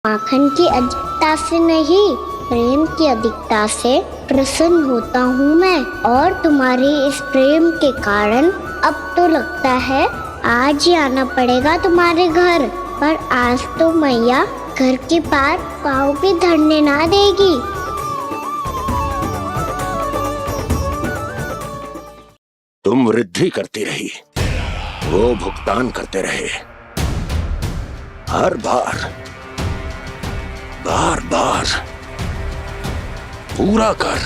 माखन की अधिकता से नहीं, प्रेम की अधिकता से प्रसन्न होता हूँ मैं। और तुम्हारे इस प्रेम के कारण अब तो लगता है आज ही आना पड़ेगा तुम्हारे घर। पर आज तो मैया घर के पार पाँव भी धरने ना देगी। तुम वृद्धि करती रही, वो भुगतान करते रहे। हर बार बार बार पूरा कर।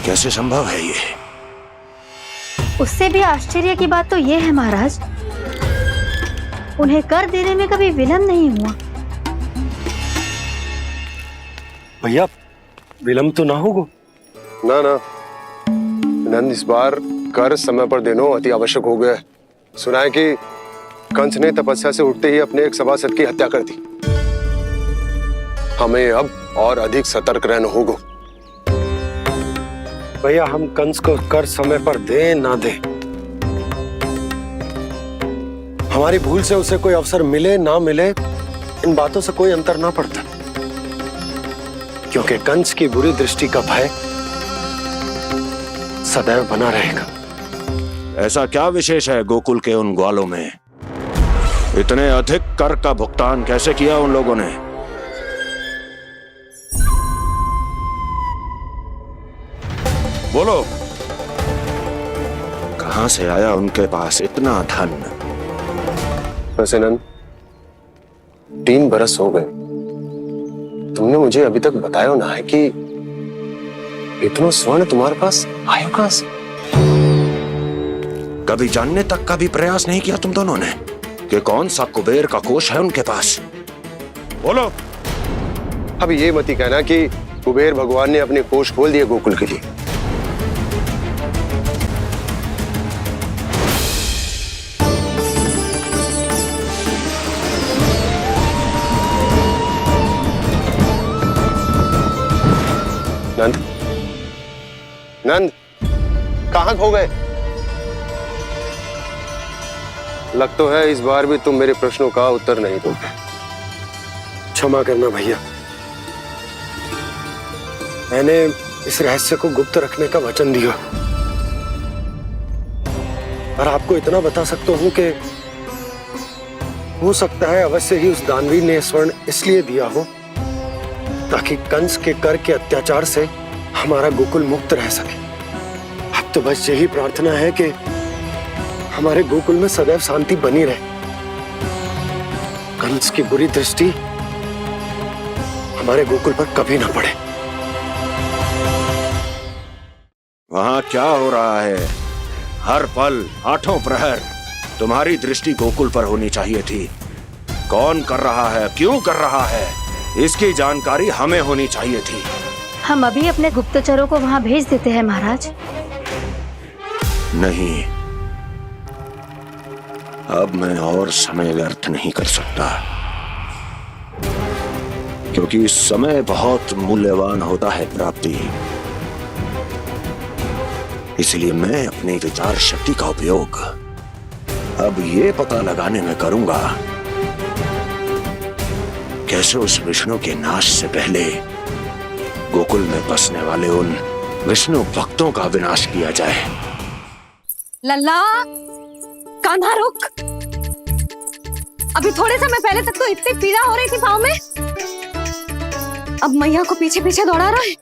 कैसे संभव है ये? उससे भी आश्चर्य की बात तो ये है महाराज, उन्हें कर देने में कभी विलंब नहीं हुआ। भैया विलंब तो ना होगा? ना ना नंद, इस बार कर समय पर देना अति आवश्यक हो गया है। सुना है कि कंस ने तपस्या से उठते ही अपने एक सभासद की हत्या कर दी। हमें अब और अधिक सतर्क रहना होगा। भैया हम कंस को कर समय पर दे ना दे, हमारी भूल से उसे कोई अवसर मिले ना मिले, इन बातों से कोई अंतर ना पड़ता, क्योंकि कंस की बुरी दृष्टि का भय सदैव बना रहेगा। ऐसा क्या विशेष है गोकुल के उन ग्वालों में? इतने अधिक कर का भुगतान कैसे किया उन लोगों ने? बोलो, कहां से आया उनके पास इतना धन? वैसे नंद, 3 बरस हो गए, तुमने मुझे अभी तक बताया ना है कि इतना स्वर्ण तुम्हारे पास आया कहां से? कभी जानने तक का भी प्रयास नहीं किया तुम दोनों ने कि कौन सा कुबेर का कोष है उनके पास? बोलो। अब ये मत ही कहना कि कुबेर भगवान ने अपने कोष खोल दिए गोकुल के लिए। नंद, नंद, कहां खो गए? लग तो है इस बार भी तुम मेरे प्रश्नों का उत्तर नहीं दोगे। क्षमा करना भैया, मैंने इस रहस्य को गुप्त रखने का वचन दिया, पर आपको इतना बता सकता हूं कि हो सकता है अवश्य ही उस दानवी ने स्वर्ण इसलिए दिया हो ताकि कंस के कर के अत्याचार से हमारा गोकुल मुक्त रह सके। अब तो बस यही प्रार्थना है कि हमारे गोकुल में सदैव शांति बनी रहे, कंस की बुरी दृष्टि हमारे गोकुल पर कभी ना पड़े। वहां क्या हो रहा है? हर पल आठों प्रहर तुम्हारी दृष्टि गोकुल पर होनी चाहिए थी। कौन कर रहा है, क्यों कर रहा है, इसकी जानकारी हमें होनी चाहिए थी। हम अभी अपने गुप्तचरों को वहां भेज देते हैं महाराज। नहीं, अब मैं और समय व्यर्थ नहीं कर सकता, क्योंकि समय बहुत मूल्यवान होता है प्राप्ति। इसलिए मैं अपनी विचार शक्ति का उपयोग अब ये पता लगाने में करूंगा कैसे उस विष्णु के नाश से पहले गोकुल में बसने वाले उन विष्णु भक्तों का विनाश किया जाए। लल्ला, कान्हा रुक। अभी थोड़े समय पहले तक तो इतनी पीड़ा हो रही थी पाँव में, अब मैया को पीछे पीछे दौड़ा रहा है।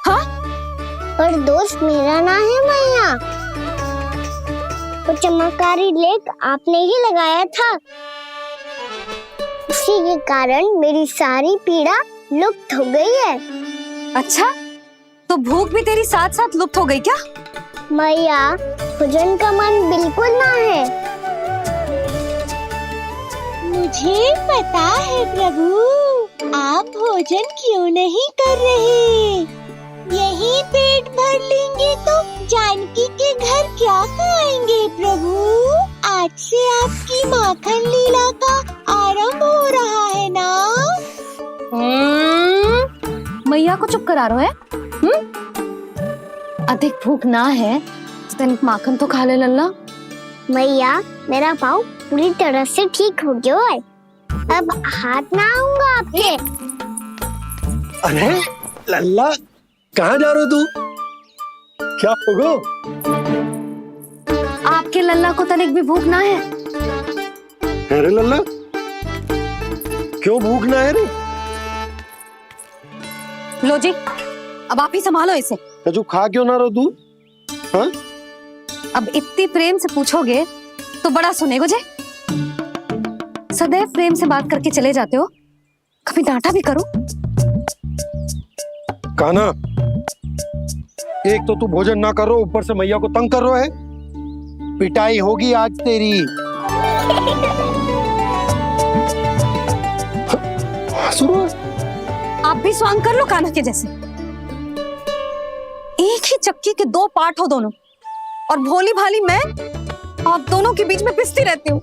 हाँ? पर दोस्त मेरा ना है मैया, वो चमत्कारी लेख आपने ही लगाया था। इसी के कारण मेरी सारी पीड़ा लुप्त हो गई है। अच्छा, तो भूख भी तेरी साथ साथ लुप्त हो गई क्या? मैया, भोजन का मन बिल्कुल ना है। मुझे पता है प्रभु, आप भोजन क्यों नहीं कर रहे। यही पेट भर लेंगे तो जानकी के घर क्या खाएंगे प्रभु। आज से आपकी माखन लीला का आरंभ हो रहा है ना। मैया को चुप करा रहे हैं? अधिक भूख ना है तो तनिक माखन तो खा ले लल्ला। मैया, मेरा पाँव पूरी तरह से ठीक हो गया है। अब हाथ ना आऊंगा आपके। अरे लल्ला, कहाँ जा रहे हो तू? क्या होगा? आपके लल्ला को तनिक भी भूख ना है? अरे लल्ला, क्यों भूख ना है रे? लो जी, अब आप ही संभालो इसे। तू खा क्यों ना रहो तू? हाँ? अब इतनी प्रेम से पूछोगे तो बड़ा सुनेगो जे। सदैव प्रेम से बात करके चले जाते हो, कभी डांटा भी करो। कान्हा, एक तो तू भोजन ना कर रहा, ऊपर से मैया को तंग कर रहा है। पिटाई होगी आज तेरी। आप भी स्वांग कर लो कान्हा के जैसे। एक ही चक्की के दो पार्ट हो दोनों, और भोली भाली मैं आप दोनों के बीच में पिसती रहती हूँ।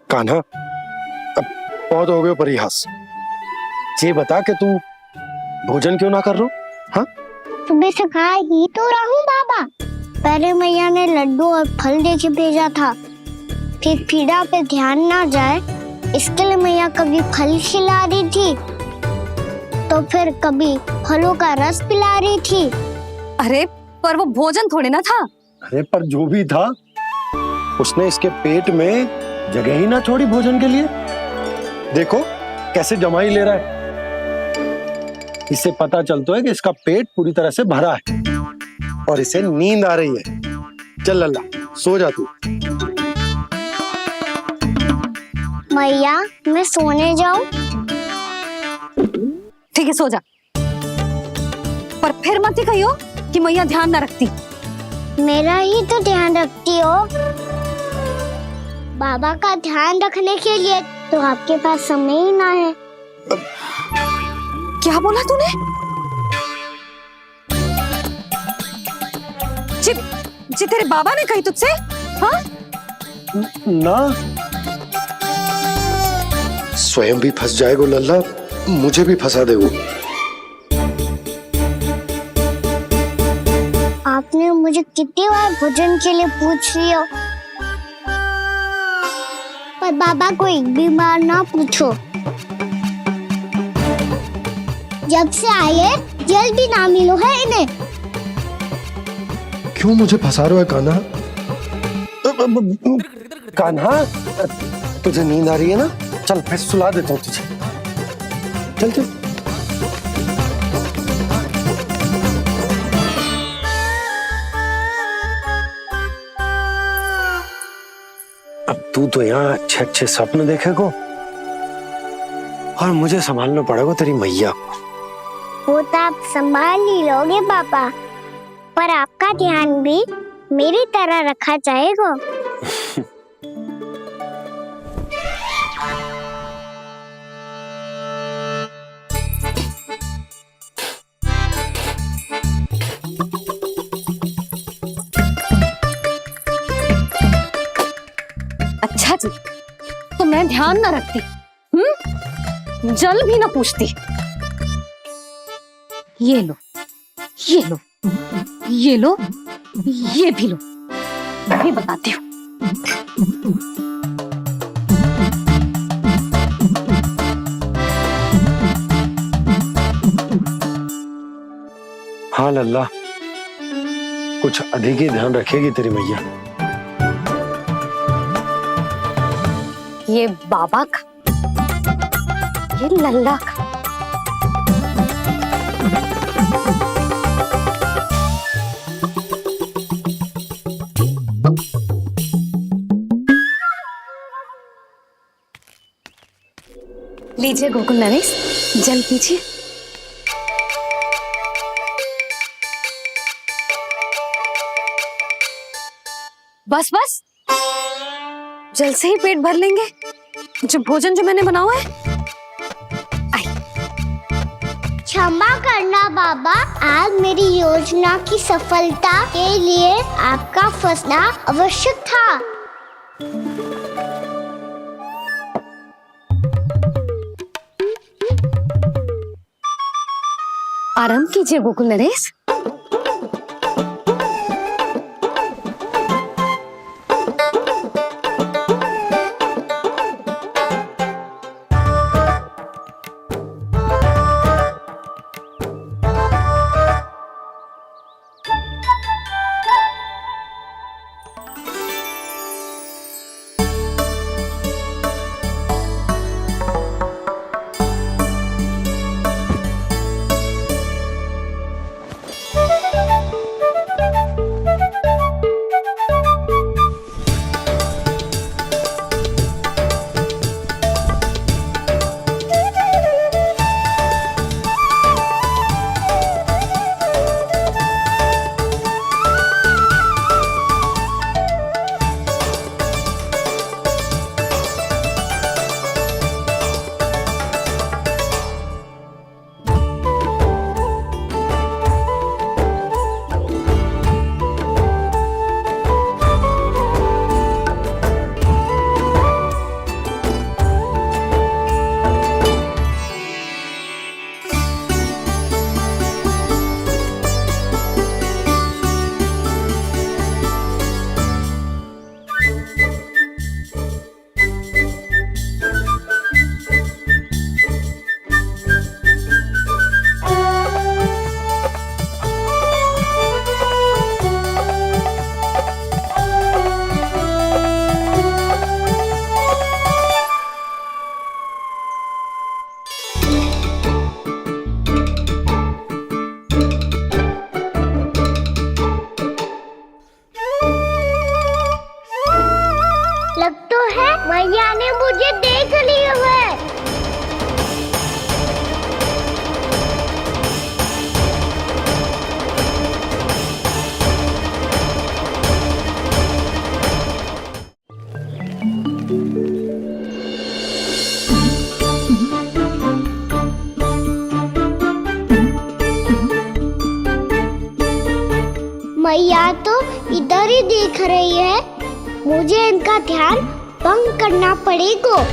कान्हा, अब बहुत हो गए परिहास। ये बता कि तू भोजन क्यों ना कर रहा? हाँ? सुबह से खा ही तो रहा हूँ बाबा। पहले मैया ने लड्डू और फल दे के भेजा था, फिर पीड़ा पे ध्यान ना जाए इसके लिए मैया कभी फल खिला रही थी तो फिर कभी फलों का रस पिला रही थी। अरे पर वो भोजन थोड़े ना था। अरे पर जो भी था, उसने इसके पेट में जगह ही ना छोड़ी भोजन के लिए। देखो कैसे जमाई ले रहा है। इससे पता चलता है कि इसका पेट पूरी तरह से भरा है और इसे नींद आ रही है। चल लल्ला, सो जा तू। मैया, मैं सोने जाऊं? ठीक है, सो जा। पर फिर मत ही कहियो कि मैया ध्यान ना रखती। मेरा ही तो ध्यान रखती हो। बाबा का ध्यान रखने के लिए तो आपके पास समय ही ना है। क्या बोला तूने? जी तेरे बाबा ने कही तुझसे? हाँ? ना, स्वयं भी फंस जाएगा लल्ला, मुझे भी फंसा देगो। आपने मुझे कितनी बार भोजन के लिए पूछ लिया, पर बाबा को एक भी बार ना पूछो। जब से आए जल भी ना मिलो है इन्हें। क्यों मुझे फंसा रहा है कान्हा? कान्हा, तुझे नींद आ रही है ना? चल मैं सुला देता हूँ तुझे। चल चल। अब तू तो यहाँ अच्छे अच्छे सपने देखेगो और मुझे संभालना पड़ेगा तेरी मैया को। वो तो आप संभाल ही लोगे पापा, पर आपका ध्यान भी मेरी तरह रखा जाएगा। अच्छा जी, तो मैं ध्यान ना रखती, जल भी ना पूछती। ये लो, ये लो, ये लो, ये भी लो, मैं भी बताती हूँ। हाँ लल्ला, कुछ अधिक ही ध्यान रखेगी तेरी मैया। ये बाबा का, ये लल्ला का। लीजिए गोकुल नरेश, जल पीजिए। बस बस, जल से ही पेट भर लेंगे। जो भोजन जो मैंने बनाया है। क्षमा करना बाबा, आज मेरी योजना की सफलता के लिए आपका फंसना आवश्यक था। आराम कीजिए गोकुल नरेश। लग तो है मैया ने मुझे देख लिया है। मैया तो इधर ही देख रही है, मुझे इनका ध्यान भंग करना पड़ेगा।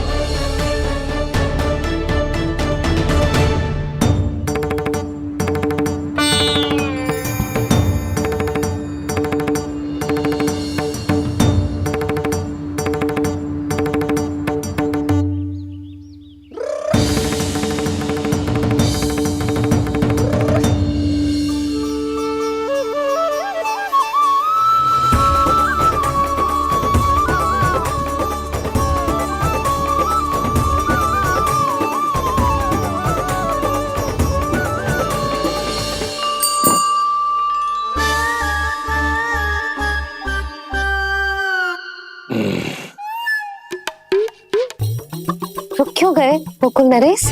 रुक क्यों गए गोकुल नरेश?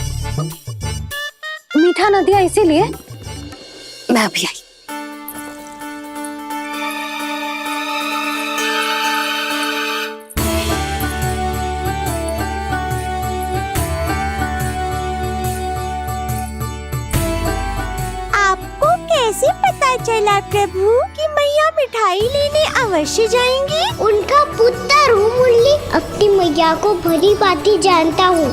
मीठा न दिया इसीलिए? मैं अभी आई। आपको कैसे पता चला प्रभु कि मैया मिठाई लेने अवश्य जाएंगी? उनका पुत्र हूँ मुरली, अपनी मैया को भली भांति जानता हूँ।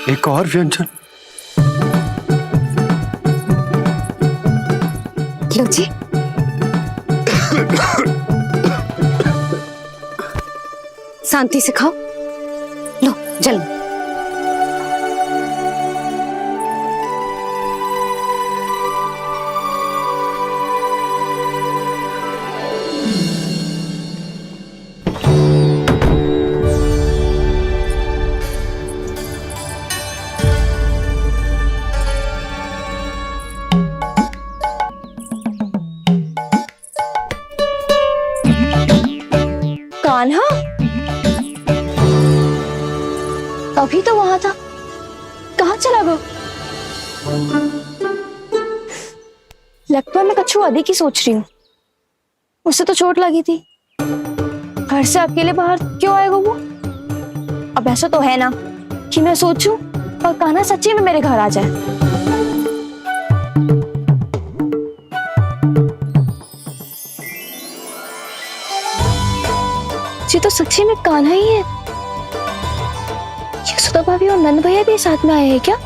एक और व्यंजन। लो जी। शांति से खाओ। लो जल। कान्हा अभी तो वहां था, कहाँ चला गया? लगता है मैं कच्छू आदि की सोच रही हूँ। उससे तो चोट लगी थी, घर से अकेले बाहर क्यों आएगा वो? अब ऐसा तो है ना कि मैं सोचूं और कान्हा सच्ची में मेरे घर आ जाए। ये तो सच्ची में कान्हा ही है। यशोदा भाभी और नंद भैया भी साथ में आए हैं क्या?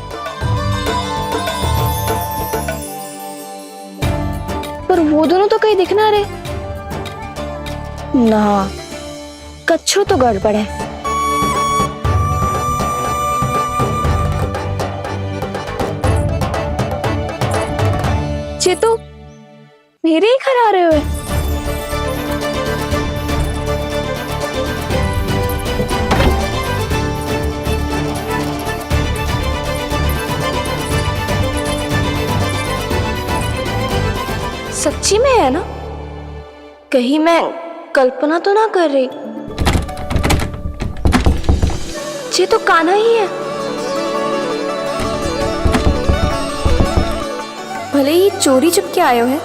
पर वो दोनों तो कहीं दिख ना रहे। ना, कच्छू तो गड़बड़ है। ये तो मेरे ही घर आ रहे हुए। सच्ची में है ना? कहीं मैं कल्पना तो ना कर रही? ये तो कान्हा ही है। भले ही चोरी चुपके आए हैं,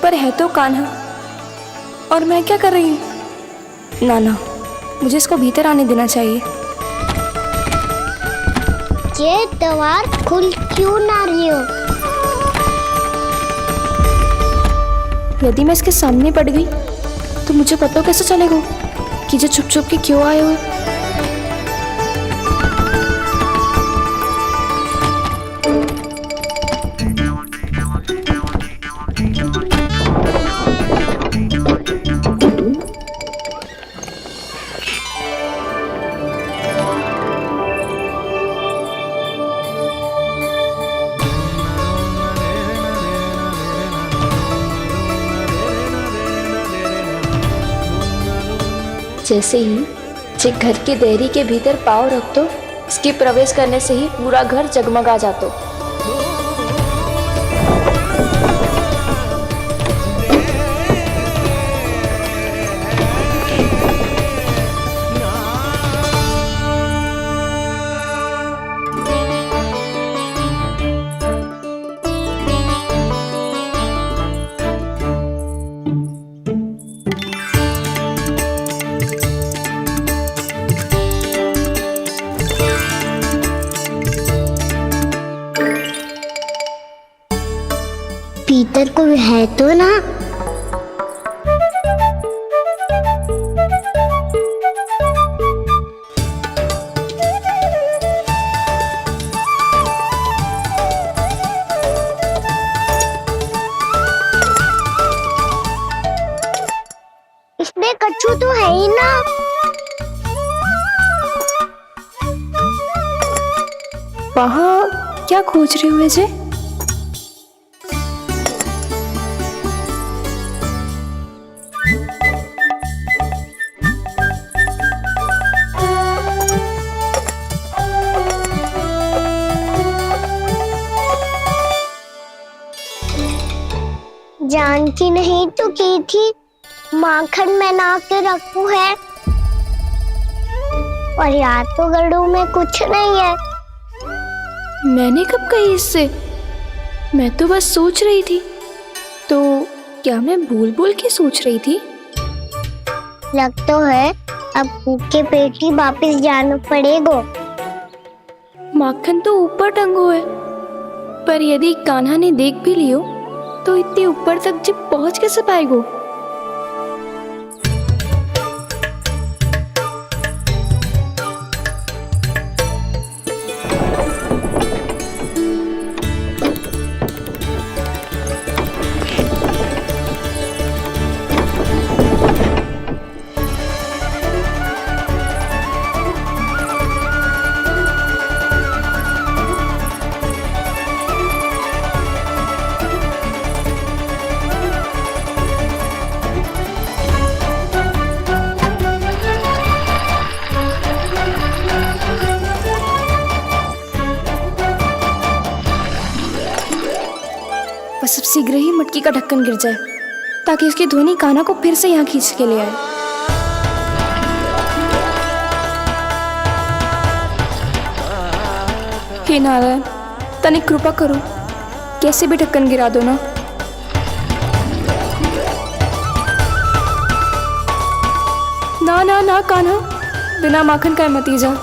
पर है तो कान्हा। और मैं क्या कर रही हूँ? ना ना, मुझे इसको भीतर आने देना चाहिए। ये द्वार खुल क्यों ना रही हो? यदि मैं इसके सामने पड़ गई तो मुझे पता कैसे चलेगा कि ये छुप छुप के क्यों आए हुए? जैसे ही जे घर की देहरी के भीतर पाँव रख दो, इसके प्रवेश करने से ही पूरा घर जगमगा जातो। पीतर को है तो ना। इसमें कच्छू तो है ही ना। वहाँ क्या खोज रहे हुए जे? जानकी नहीं तो की थी माखन में ना के रखू है, और यहाँ तो गड़ू में कुछ नहीं है। मैंने कब कही इससे? मैं तो बस सोच रही थी। तो क्या मैं भूल भूल के सोच रही थी? लग तो है अब भूखे पेट ही वापिस जाना पड़ेगा। माखन तो ऊपर टंगो है, पर यदि कान्हा ने देख भी लियो तो इतने ऊपर तक जब पहुंच कैसे पाएगो? बस अब शीघ्र ही मटकी का ढक्कन गिर जाए ताकि उसकी ध्वनि कान्हा को फिर से यहाँ खींच के ले आए। हे नारायण, तनिक कृपा करो, कैसे भी ढक्कन गिरा दो ना। ना ना ना कान्हा, बिना माखन का मत ही जा।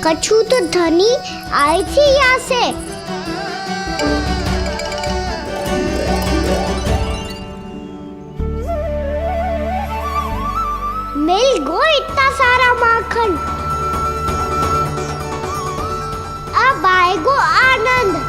कछू तो धनी आई थी यहाँ से। मिल गो इतना सारा माखन, अब आएगो आनंद।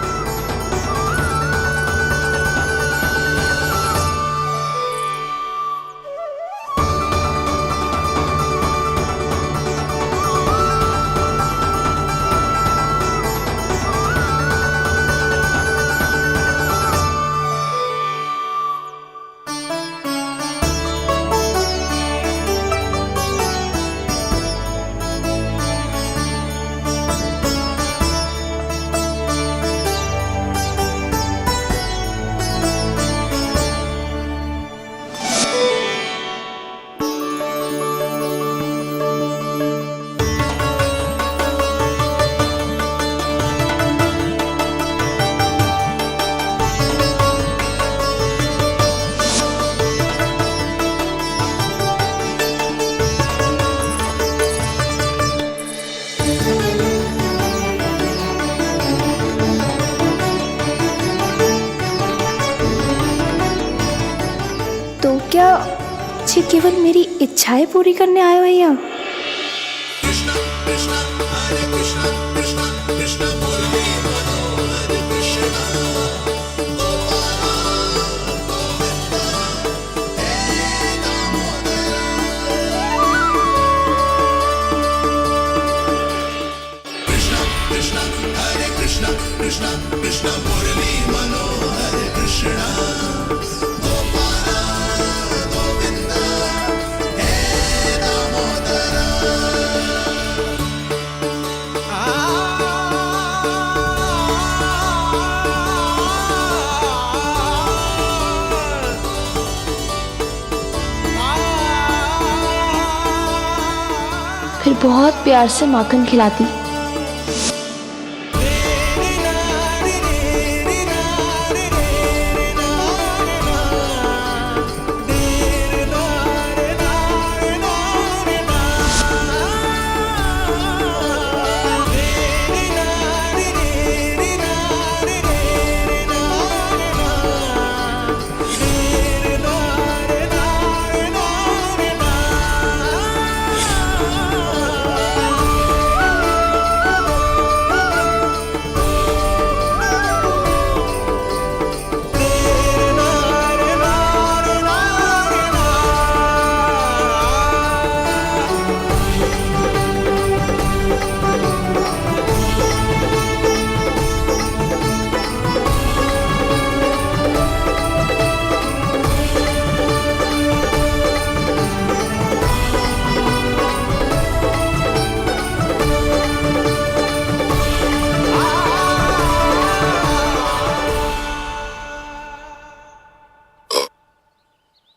क्या ये केवल मेरी इच्छाएं पूरी करने आए हो यहाँ? फिर बहुत प्यार से माखन खिलाती।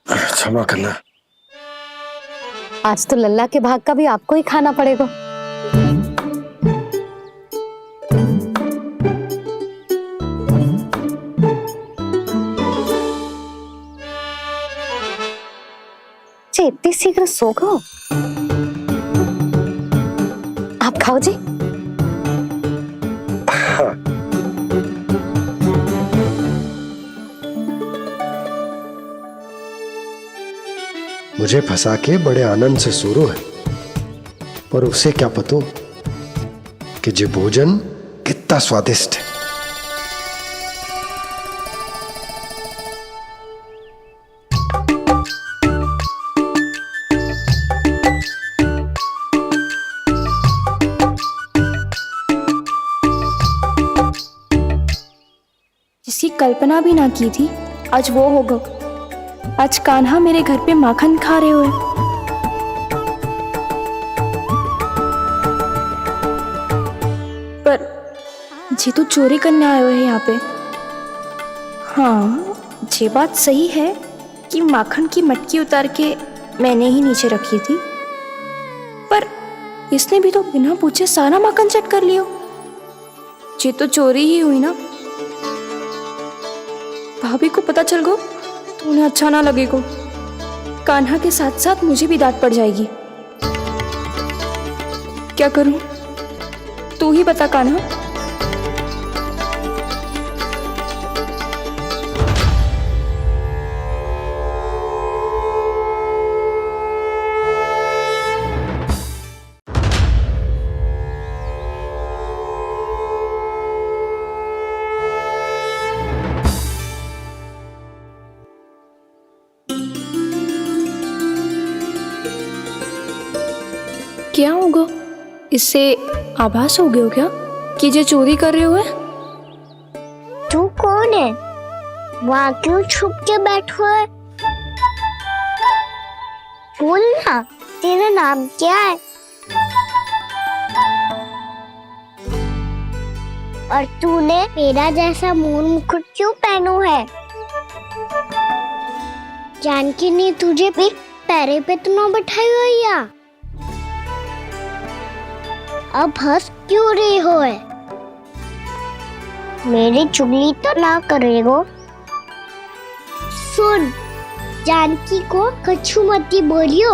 क्षमा करना। आज तो लल्ला के भाग का भी आपको ही खाना पड़ेगा। इतनी शीघ्र सो गो? आप खाओ जी। मुझे फंसा के बड़े आनंद से सो रहा है, पर उसे क्या पता कि ये भोजन कितना स्वादिष्ट है। जिसकी कल्पना भी ना की थी, आज वो होगा। आज कान्हा मेरे घर पे माखन खा रहे हुए। पर जी तो चोरी करने आए हुए हैं यहाँ पे। हाँ, ये बात सही है कि माखन की मटकी उतार के मैंने ही नीचे रखी थी, पर इसने भी तो बिना पूछे सारा माखन चट कर लियो। ये तो चोरी ही हुई ना। भाभी को पता चल गो तो उन्हें अच्छा ना लगेगा। कान्हा के साथ साथ मुझे भी डांट पड़ जाएगी। क्या करूं? तू ही बता कान्हा। क्या होगा? इससे आभास हो गया हो क्या कि ये चोरी कर रहे हो? तू कौन है? वहाँ क्यों छुप के बैठो है? बोल ना, तेरा नाम क्या है? और तूने मेरा जैसा मोर मुकुट क्यों पहनो है? जानकी ने तुझे भी पैरे पे तो ना बैठाई हुई है। अब हंस क्यों रही हो है? मेरी चुगली तो ना करेगो। सुन, जानकी को कछु मत बोलियो,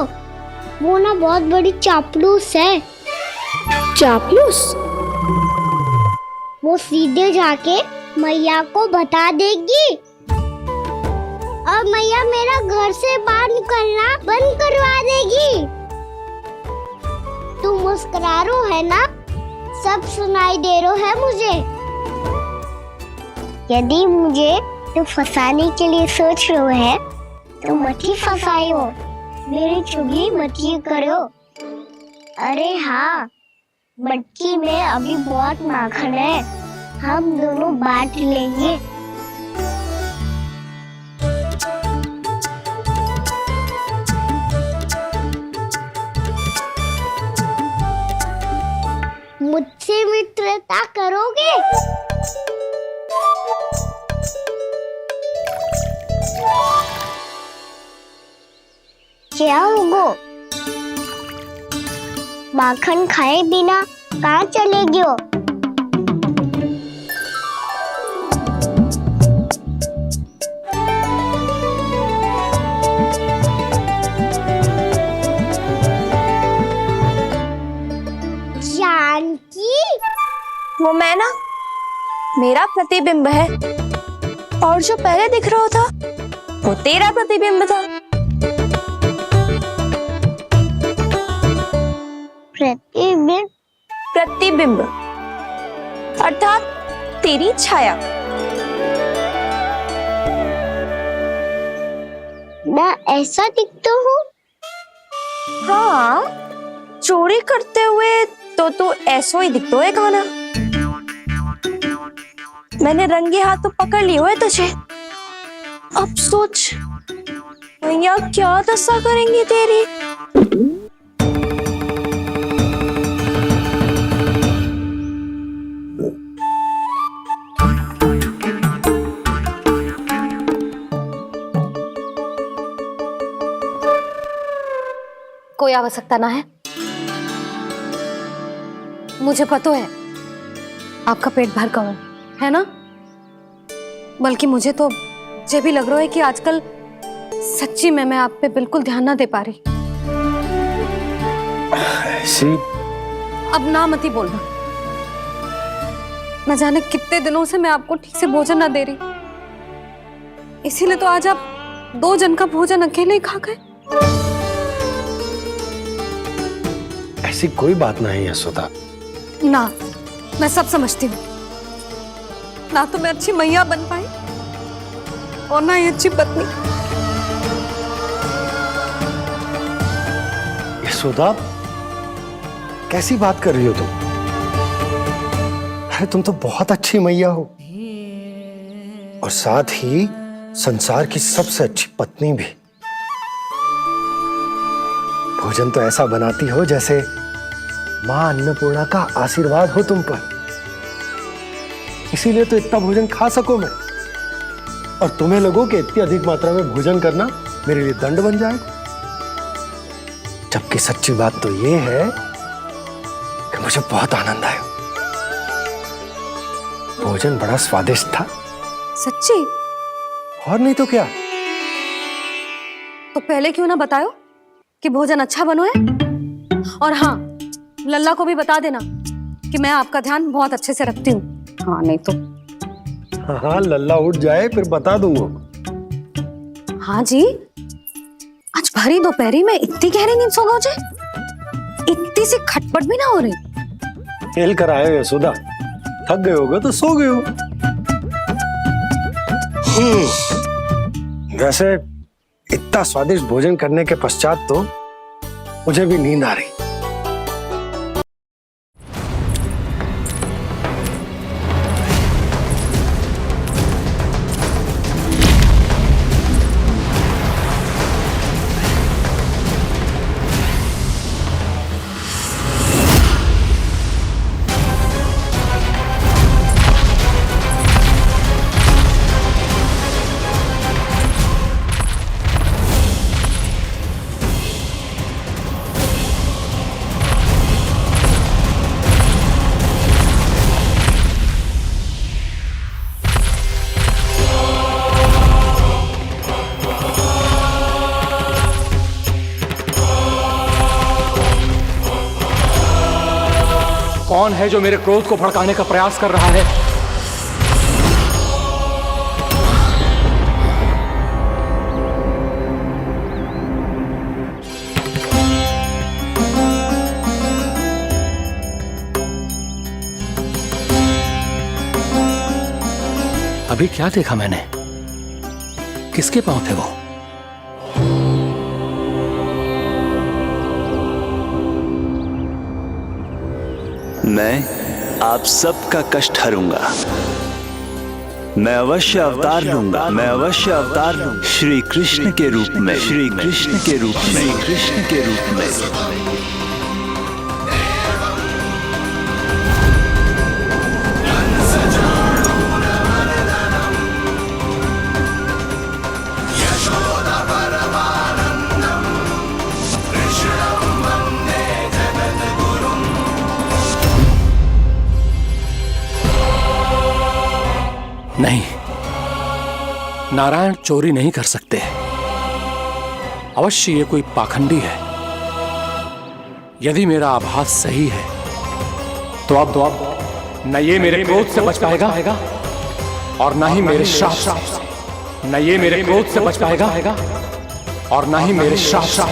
वो ना बहुत बड़ी चापलूस है। चापलूस? वो सीधे जाके मैया को बता देगी और मैया मेरा घर से बाहर निकलना बंद करवा देगी। तू मुस्कुरा रो है ना? सब सुनाई दे रो है मुझे। यदि मुझे तो फंसाने के लिए सोच रहे हो है तो मत ही फंसायो, मेरी चुगली मत ही करो। अरे हाँ, मटकी में अभी बहुत माखन है, हम दोनों बांट लेंगे। मुझसे मित्रता करोगे? क्या होगो? माखन खाए बिना कहाँ चले गयो? जानकी? वो मैं ना, मेरा प्रतिबिंब है, और जो पहले दिख रहा था वो तेरा प्रतिबिंब था। प्रतिबिंब? प्रतिबिंब अर्थात तेरी छाया। मैं ऐसा दिखता हूँ? हाँ, चोरी करते हुए तो तू ऐसा ही दिखतो है खाना। मैंने रंगे हाथ तो पकड़ लिए हुए तुझे। अब सोच भैया क्या दशा करेंगी तेरी। कोई आवश्यकता ना है, मुझे पता है आपका पेट भर गया है ना। बल्कि मुझे तो ये भी लग रहा है कि आजकल सच्ची में मैं आप पे बिल्कुल ध्यान ना दे पा रही। ऐसी अब ना मत ही बोलना। न जाने कितने दिनों से मैं आपको ठीक से भोजन ना दे रही, इसीलिए तो आज आप 2 जन का भोजन अकेले ही खा गए। ऐसी कोई बात नहीं यशोदा। ना, मैं सब समझती हूँ। ना तो मैं अच्छी मैया बन पाई और ना ही अच्छी पत्नी। यशोदा, कैसी बात कर रही हो तुम? अरे तुम तो बहुत अच्छी मैया हो, और साथ ही संसार की सबसे अच्छी पत्नी भी। भोजन तो ऐसा बनाती हो जैसे मां अन्नपूर्णा का आशीर्वाद हो तुम पर। इसीलिए तो इतना भोजन खा सको मैं, और तुम्हें लगो कि इतनी अधिक मात्रा में भोजन करना मेरे लिए दंड बन जाएगा। जबकि सच्ची बात तो ये है कि मुझे बहुत आनंद आया। भोजन बड़ा स्वादिष्ट था। सच्ची? और नहीं तो क्या। तो पहले क्यों ना बतायो कि भोजन अच्छा बनो है। और हाँ, लल्ला को भी बता देना कि मैं आपका ध्यान बहुत अच्छे से रखती हूँ। हाँ नहीं तो। हाँ, लल्ला उठ जाए फिर बता दूंगा। हाँ जी, आज भरी दोपहरी में इतनी गहरी नींद सो गए, इतनी सी खटपट भी ना हो रही। खेल कर आए हो यशोदा, थक गए होगे तो सो गए हो। वैसे इतना स्वादिष्ट भोजन करने के पश्चात तो मुझे भी नींद आ रही। कौन है जो मेरे क्रोध को भड़काने का प्रयास कर रहा है? अभी क्या देखा मैंने? किसके पांव थे वो? मैं आप सबका कष्ट हरूंगा। मैं अवश्य अवतार लूंगा, मैं अवश्य अवतार लूंगा श्री कृष्ण के रूप में, श्री कृष्ण के रूप में, श्री कृष्ण के रूप में। नहीं, नारायण चोरी नहीं कर सकते। अवश्य ये कोई पाखंडी है। यदि मेरा आभास सही है तो अब न ये मेरे क्रोध से बच पाएगा और न ही मेरे श्राप से। न ये मेरे क्रोध से बच पाएगा और न ही मेरे श्राप से।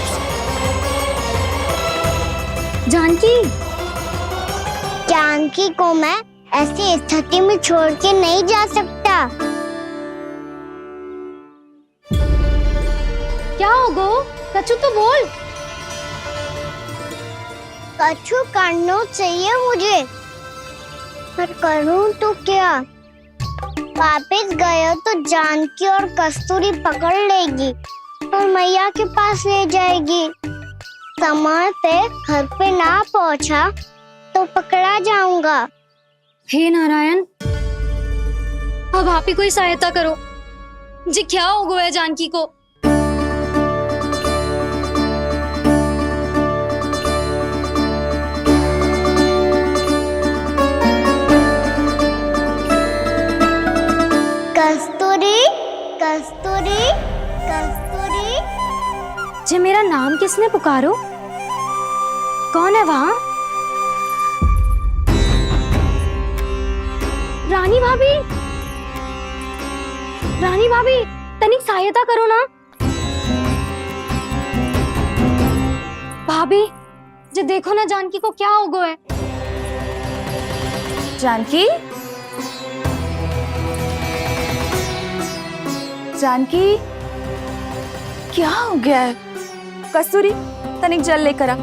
जानकी, जानकी को मैं ऐसी स्थिति में छोड़ के नहीं जा सकता। क्या हो गो? कछु तो बोल। कछु करना चाहिए मुझे, पर करूं तो क्या? वापस गया तो जानकी और कस्तूरी पकड़ लेगी और मैया के पास ले जाएगी। समय पे घर पे ना पहुंचा तो पकड़ा जाऊंगा। हे नारायण, अब आप ही कोई सहायता करो जी। क्या हो गया है जानकी को? कस्तूरी, कस्तूरी, कस्तूरी। जी मेरा नाम किसने पुकारो? कौन है वहाँ? रानी भाभी, रानी भाभी, तनिक सहायता करो ना। भाभी जी देखो ना जानकी को क्या हो गया है। जानकी, जानकी क्या हो गया है? कस्तूरी तनिक जल लेकर आ।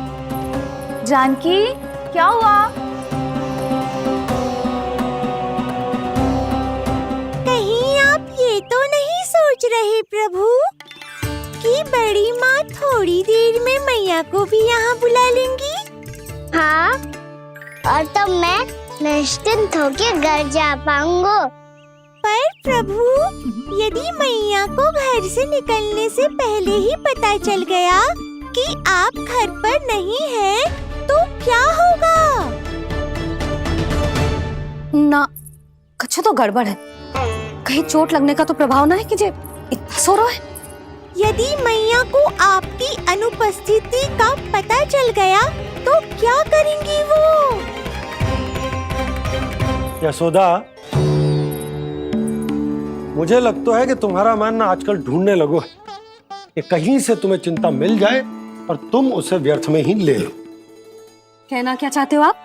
जानकी क्या हुआ? कहीं आप ये तो नहीं सोच रहे प्रभु कि बड़ी माँ थोड़ी देर में मैया को भी यहाँ बुला लेंगी? हाँ, और तब मैं निश्चिंत होके घर जा पाऊंगा। पर प्रभु, यदि मैया को घर से निकलने से पहले ही पता चल गया कि आप घर पर नहीं हैं, तो क्या होगा? ना, कुछ तो गड़बड़ है। कहीं चोट लगने का तो प्रभाव ना है कि जे इतना सो रहा है। यदि मैया को आपकी अनुपस्थिति का पता चल गया तो क्या करेंगी वो? यशोदा, मुझे लगता है कि तुम्हारा मन आजकल ढूंढने लगो है कि कहीं से तुम्हें चिंता मिल जाए और तुम उसे व्यर्थ में ही ले लो। कहना क्या चाहते हो आप?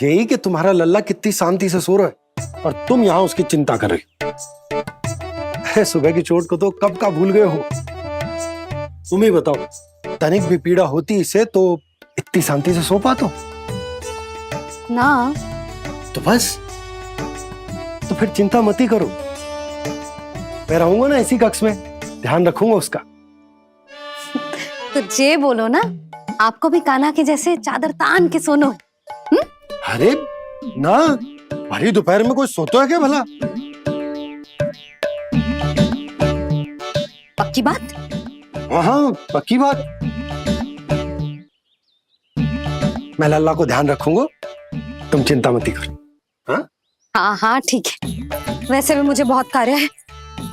यही कि तुम्हारा लल्ला कितनी शांति से सो रहा है और तुम यहाँ उसकी चिंता कर रहे। सुबह की चोट को तो कब का भूल गए हो। तुम ही बताओ, तनिक भी पीड़ा होती इसे तो इतनी शांति से सो पाते हो? ना। तो बस, तो फिर चिंता मत ही करो। मैं रहूंगा ना इसी कक्ष में, ध्यान रखूंगा उसका। तो जे बोलो ना, आपको भी कान्हा के जैसे चादर तान के सोनो है। अरे ना, भरी दोपहर में कोई सोता है क्या भला? पक्की बात? हाँ, पक्की बात। मैं लल्ला को ध्यान रखूंगा, तुम चिंता मत करो। हाँ हाँ हाँ ठीक है। वैसे भी मुझे बहुत कार्य है।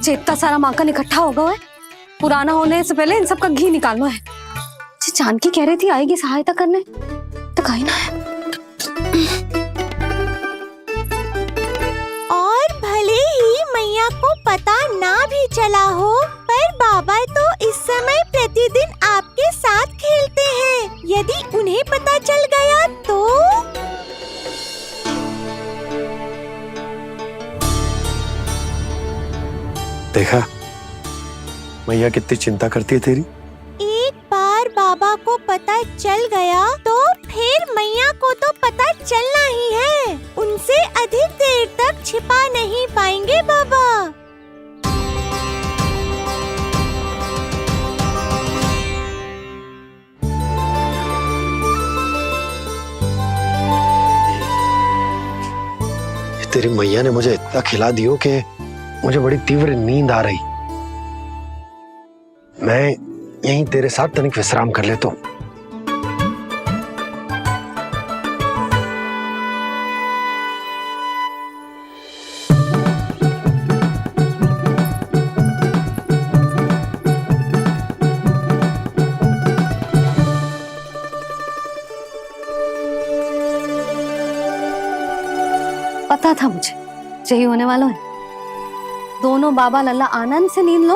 इतना सारा माखन इकट्ठा होगा है, पुराना होने से पहले इन सब का घी निकालना है। जानकी कह रही थी आएगी सहायता करने, तो कहीं ना है। और भले ही मैया को पता ना भी चला हो, पर बाबा तो इस समय प्रतिदिन आपके साथ खेलते हैं। यदि उन्हें पता चल गया तो? देखा मैया कितनी चिंता करती है तेरी। एक बार बाबा को पता चल गया तो फिर मैया को तो पता चलना ही है। उनसे तेरी मैया ने मुझे इतना खिला दियो कि मुझे बड़ी तीव्र नींद आ रही। मैं यहीं तेरे साथ तनिक विश्राम कर लेता हूं। पता था मुझे यही होने वाला है। दोनों बाबा लल्ला आनंद से नींद लो,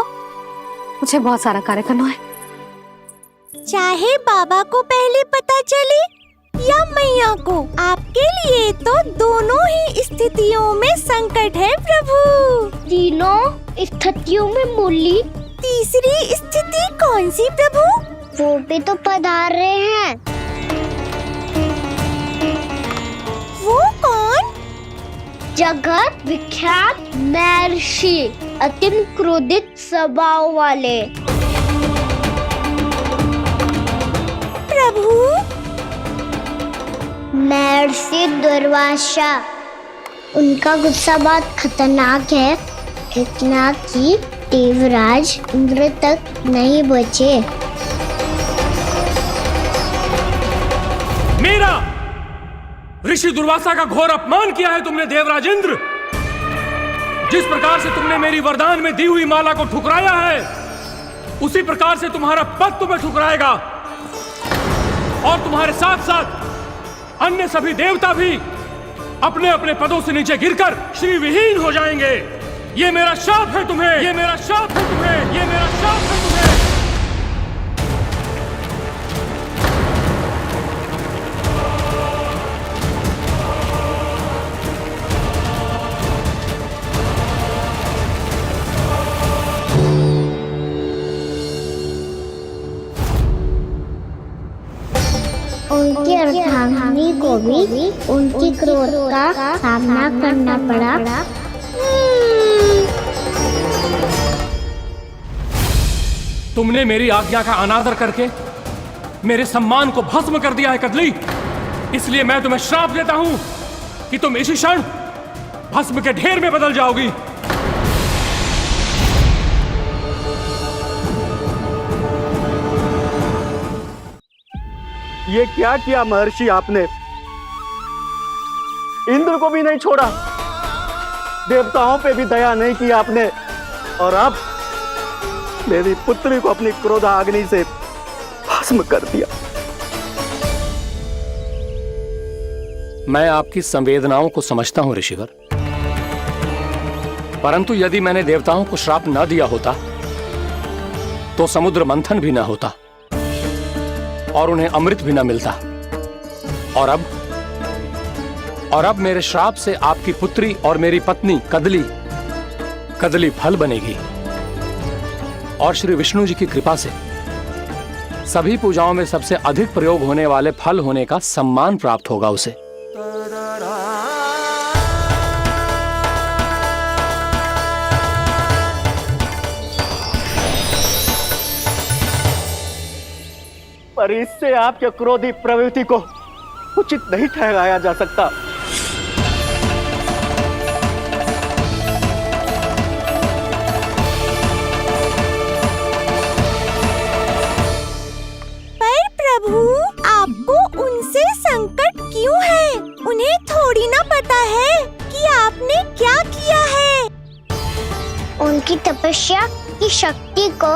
मुझे बहुत सारा कार्य करना है। चाहे बाबा को पहले पता चले या मैया को, आपके लिए तो दोनों ही स्थितियों में संकट है प्रभु। तीनों स्थितियों में मूली तीसरी स्थिति कौन सी प्रभु? वो भी तो पधार रहे हैं। वो कौन? जगत विख्यात महर्षि, अत्यंत क्रोधित स्वभाव वाले। प्रभु महर्षि दुर्वासा। उनका गुस्सा बहुत खतरनाक है, इतना कि देवराज इंद्र तक नहीं बचे। मेरा ऋषि दुर्वासा का घोर अपमान किया है तुमने देवराज इंद्र। जिस प्रकार से तुमने मेरी वरदान में दी हुई माला को ठुकराया है, उसी प्रकार से तुम्हारा पद तुम्हें ठुकराएगा, और तुम्हारे साथ साथ अन्य सभी देवता भी अपने अपने पदों से नीचे गिरकर श्री विहीन हो जाएंगे। ये मेरा शाप है तुम्हें, ये मेरा शाप है तुम्हें, ये मेरा शाप है तुम्हें। उनकी अर्धांगिनी को भी उनकी क्रोध का सामना करना पड़ा। तुमने मेरी आज्ञा का अनादर करके मेरे सम्मान को भस्म कर दिया है कदली। इसलिए मैं तुम्हें श्राप देता हूं कि तुम इसी क्षण भस्म के ढेर में बदल जाओगी। ये क्या किया महर्षि आपने? इंद्र को भी नहीं छोड़ा, देवताओं पे भी दया नहीं की आपने, और अब मेरी पुत्री को अपनी क्रोधाग्नि से भस्म कर दिया। मैं आपकी संवेदनाओं को समझता हूं ऋषिवर, परंतु यदि मैंने देवताओं को श्राप न दिया होता तो समुद्र मंथन भी न होता और उन्हें अमृत भी न मिलता। और अब मेरे श्राप से आपकी पुत्री और मेरी पत्नी कदली फल बनेगी, और श्री विष्णु जी की कृपा से सभी पूजाओं में सबसे अधिक प्रयोग होने वाले फल होने का सम्मान प्राप्त होगा उसे। पर इससे आपके क्रोधी प्रवृत्ति को उचित नहीं ठहराया जा सकता। पर प्रभु, आपको उनसे संकट क्यों है? उन्हें थोड़ी ना पता है कि आपने क्या किया है। उनकी तपस्या की शक्ति को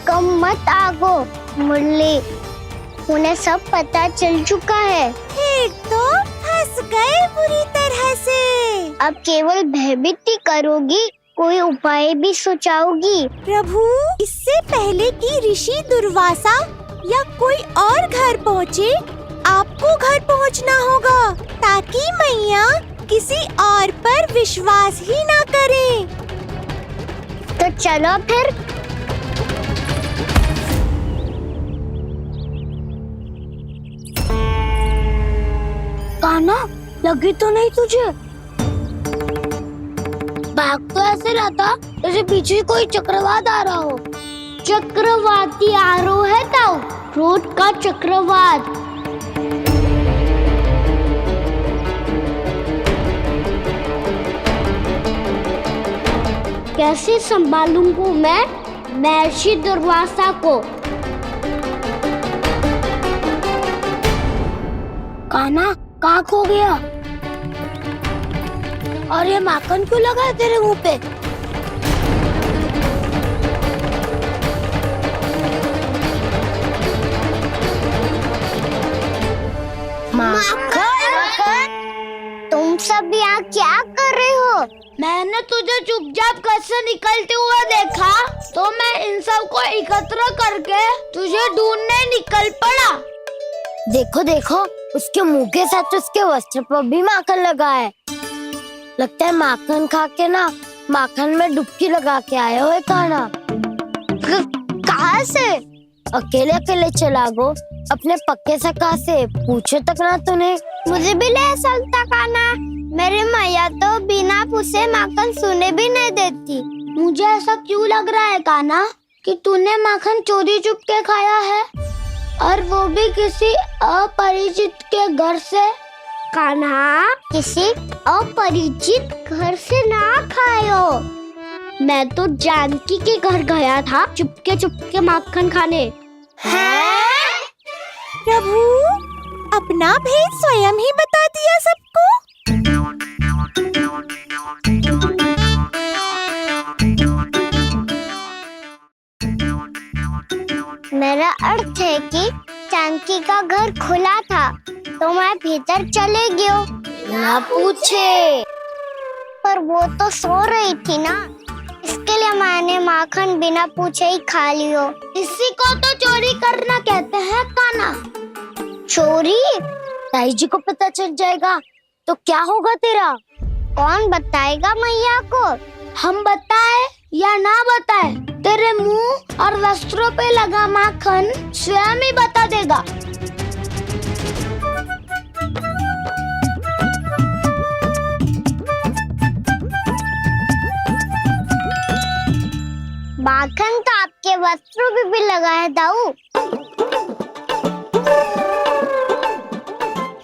कम मत आगो मुरली, उन्हें सब पता चल चुका है। फिर तो फंस गए बुरी तरह से। अब केवल भयभीत ही करोगी, कोई उपाय भी सोचाओगी? प्रभु, इससे पहले कि ऋषि दुर्वासा या कोई और घर पहुँचे, आपको घर पहुँचना होगा, ताकि मैया किसी और पर विश्वास ही ना करे। तो चलो फिर। कान्हा, लगी तो नहीं तुझे? भाग तो ऐसे रहा था जैसे पीछे कोई चक्रवात आ रहा हो। चक्रवाती आरोह है ताऊ, क्रोध का चक्रवात। कैसे संभालूंगा मैं महर्षि दुर्वासा को? कान्हा कहाँ खो गया? और ये माखन क्यों लगा है तेरे मुंह पे? माखन, तुम सब यहाँ क्या कर रहे हो? मैंने तुझे चुपचाप घर से निकलते हुए देखा, तो मैं इन सब को एकत्र करके तुझे ढूंढने निकल पड़ा। देखो देखो, उसके मुंह के साथ उसके वस्त्र पर भी माखन लगा है। लगता है माखन खा के ना माखन में डुबकी लगा के आए हो कान्हा। कहाँ से? अकेले अकेले चला गो अपने पक्के सखा से, पूछे तक ना तूने। मुझे भी ले चलता कान्हा, मेरी मैया तो बिना पूछे माखन सुने भी नहीं देती। मुझे ऐसा क्यों लग रहा है कान्हा कि तूने माखन चोरी चुप के खाया है, और वो भी किसी अपरिचित के घर से? कान्हा, किसी अपरिचित घर से ना खायो। मैं तो जानकी के घर गया था चुपके माखन खाने। हैं? प्रभु, अपना भेद स्वयं ही बता दिया सबको। मेरा अर्थ है कि जानकी का घर खुला था, तो मैं भीतर चले गयो। ना पूछे, पर वो तो सो रही थी ना, इसके लिए मैंने माखन बिना पूछे ही खा लियो। इसी को तो चोरी करना कहते हैं कान्हा। चोरी? ताई जी को पता चल जाएगा तो क्या होगा तेरा? कौन बताएगा मैया को? हम बताए या ना बताए, तेरे मुंह और वस्त्रों पे लगा माखन स्वयं ही बता देगा। माखन तो आपके वस्त्रों पे भी लगा है दाऊ।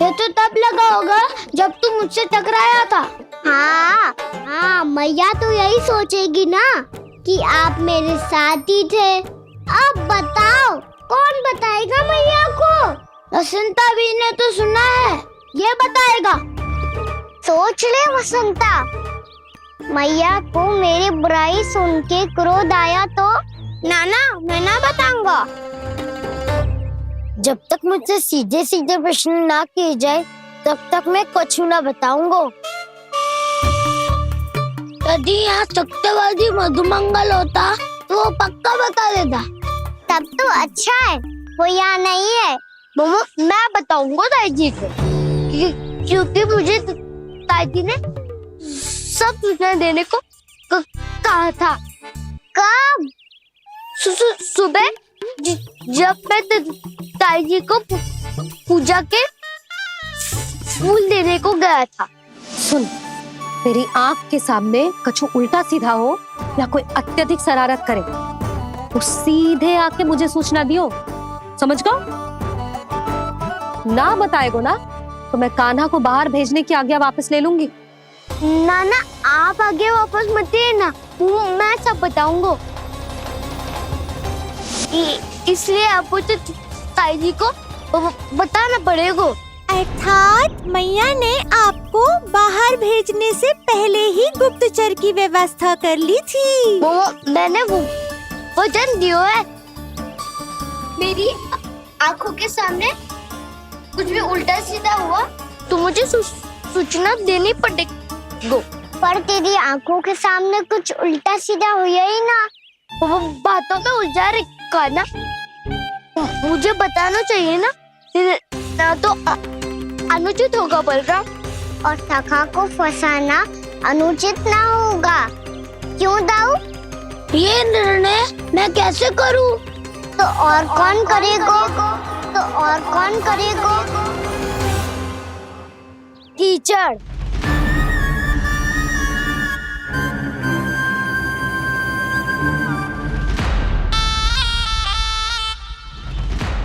ये तो तब लगा होगा जब तू मुझसे टकराया था। हाँ, मैया तो यही सोचेगी ना कि आप मेरे साथ ही थे। अब बताओ, कौन बताएगा मैया को? वसंता भी ने तो सुना है, ये बताएगा। सोच ले वसंता, मैया को मेरी बुराई सुन के क्रोध आया तो? नाना, मैं ना बताऊंगा। जब तक मुझसे सीधे सीधे प्रश्न ना किए जाए तब तक मैं कुछ ना बताऊंगा। यदि यहाँ सत्यवादी मधुमंगल होता तो वो पक्का बता देता। तब तो अच्छा है वो यहाँ नहीं है। मैं बताऊंगा ताई जी को, क्योंकि मुझे ताई जी ने सब सूचना देने को कहा था। कब? सुबह जब मैं ताई जी को पूजा के फूल देने को गया था। सुन, तेरी आंख के सामने कछु उल्टा सीधा हो या कोई अत्यधिक शरारत करे तो सीधे आके मुझे सूचना दियो, समझ गो? ना बताएगो ना तो मैं कान्हा को बाहर भेजने की आज्ञा वापस ले लूंगी। नाना, आप आगे वापस मत देना, मैं सब बताऊंगा। इसलिए आपको तो ताई जी को बताना पड़ेगा। अर्थात मैया ने आपको बाहर भेजने से पहले ही गुप्तचर की व्यवस्था कर ली थी। मैंने वचन दिया है। मेरी आंखों के सामने कुछ भी उल्टा सीधा हुआ तो मुझे सूचना देनी पड़ेगी। पर तेरी आंखों के सामने कुछ उल्टा सीधा हुआ ही ना, वो बातों में उलझा रखा ना, मुझे बताना चाहिए ना तो अनुचित होगा बलराम। और सखा को फंसाना अनुचित ना होगा, क्यों दाऊ? ये निर्णय मैं कैसे करूं? तो और कौन करेगा? कीचड़।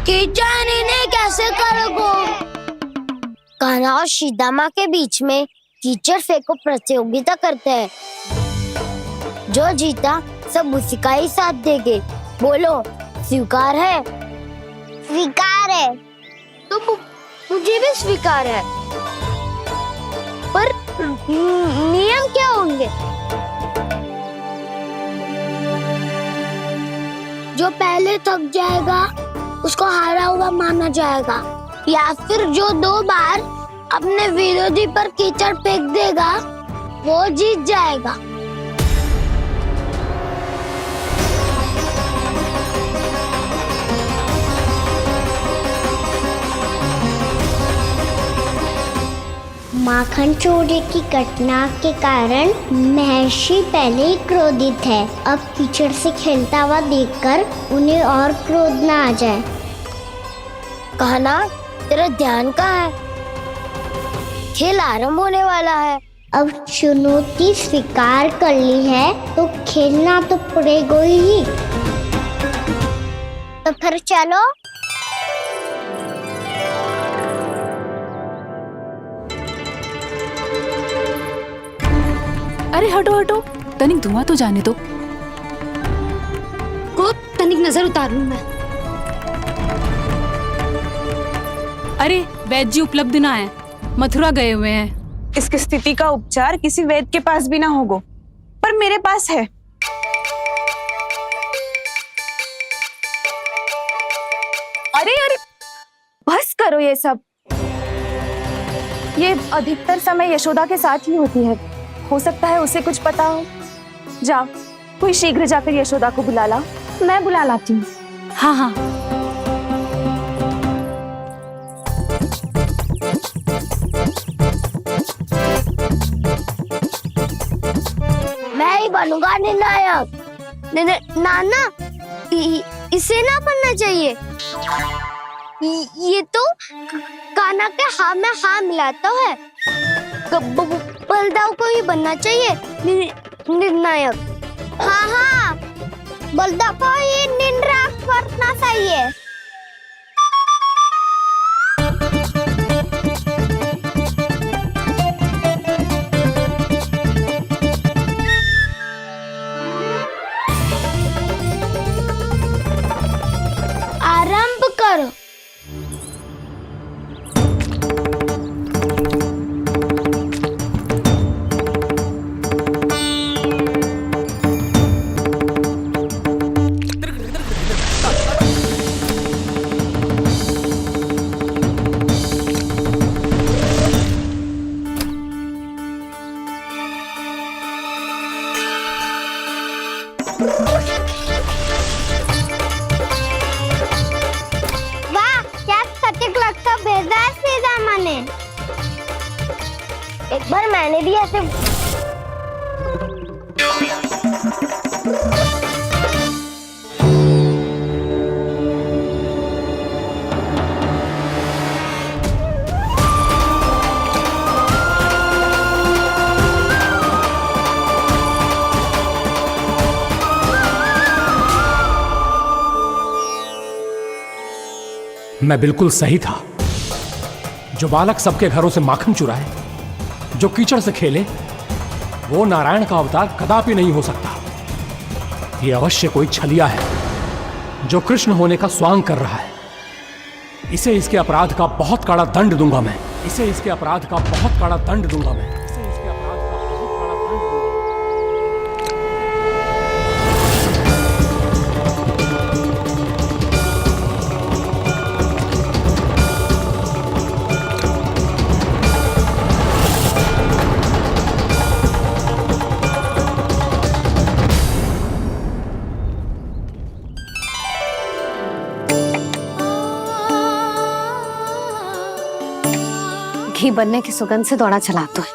कीचड़ इन्हें कैसे करोगे? कान्हा और सीता माँ के बीच में कीचड़ फेंको प्रतियोगिता करते हैं। जो जीता सब उसी का ही साथ देंगे। बोलो स्वीकार है? स्वीकार है। तो मुझे भी स्वीकार है, पर नियम क्या होंगे? जो पहले थक जाएगा उसको हारा हुआ माना जाएगा, या फिर जो 2 बार अपने विरोधी पर कीचड़ फेंक देगा वो जीत जाएगा। माखन चोरी की घटना के कारण महर्षि पहले ही क्रोधित है। अब कीचड़ से खेलता हुआ देखकर उन्हें और क्रोध न आ जाए। कहना तेरा ध्यान कहाँ है? खेल आरंभ होने वाला है। अब चुनौती स्वीकार कर ली है तो खेलना तो पड़ेगा ही। तो फिर चलो। अरे हटो हटो, तनिक धुआं तो जाने दो। को तनिक नजर उतार लूं मैं। अरे वैद्य जी उपलब्ध ना है, मथुरा गए हुए हैं। इसकी स्थिति का उपचार किसी वैद्य के पास भी ना होगा, पर मेरे पास है। अरे अरे बस करो ये सब। ये अधिकतर समय यशोदा के साथ ही होती है। हो सकता है उसे कुछ पता हो। जा, कोई शीघ्र जाकर यशोदा को बुला ला। मैं बुला लाती हूँ। हाँ हाँ। मैं ही बनूंगा निर्णायक। नाना, इसे ना बनना चाहिए। ये तो कान्हा के हाँ में हाँ मिलाता है। बलदाव को ही बनना चाहिए निर्णायक। हाँ हाँ, बलदाव को ही निर्णायक बनना चाहिए। आरंभ करो। वाह, क्या सटीक लगता भेजा सीधा मैंने। एक बार मैंने भी ऐसे मैं बिल्कुल सही था। जो बालक सबके घरों से माखन चुराए, जो कीचड़ से खेले, वो नारायण का अवतार कदापि नहीं हो सकता। ये अवश्य कोई छलिया है जो कृष्ण होने का स्वांग कर रहा है। इसे इसके अपराध का बहुत कड़ा दंड दूंगा मैं। इसे इसके अपराध का बहुत कड़ा दंड दूंगा मैं। इसे इसके अपराध का बहुत कड़ा दंड दूंगा। घी बनने की सुगंध से दौड़ा चला तो है,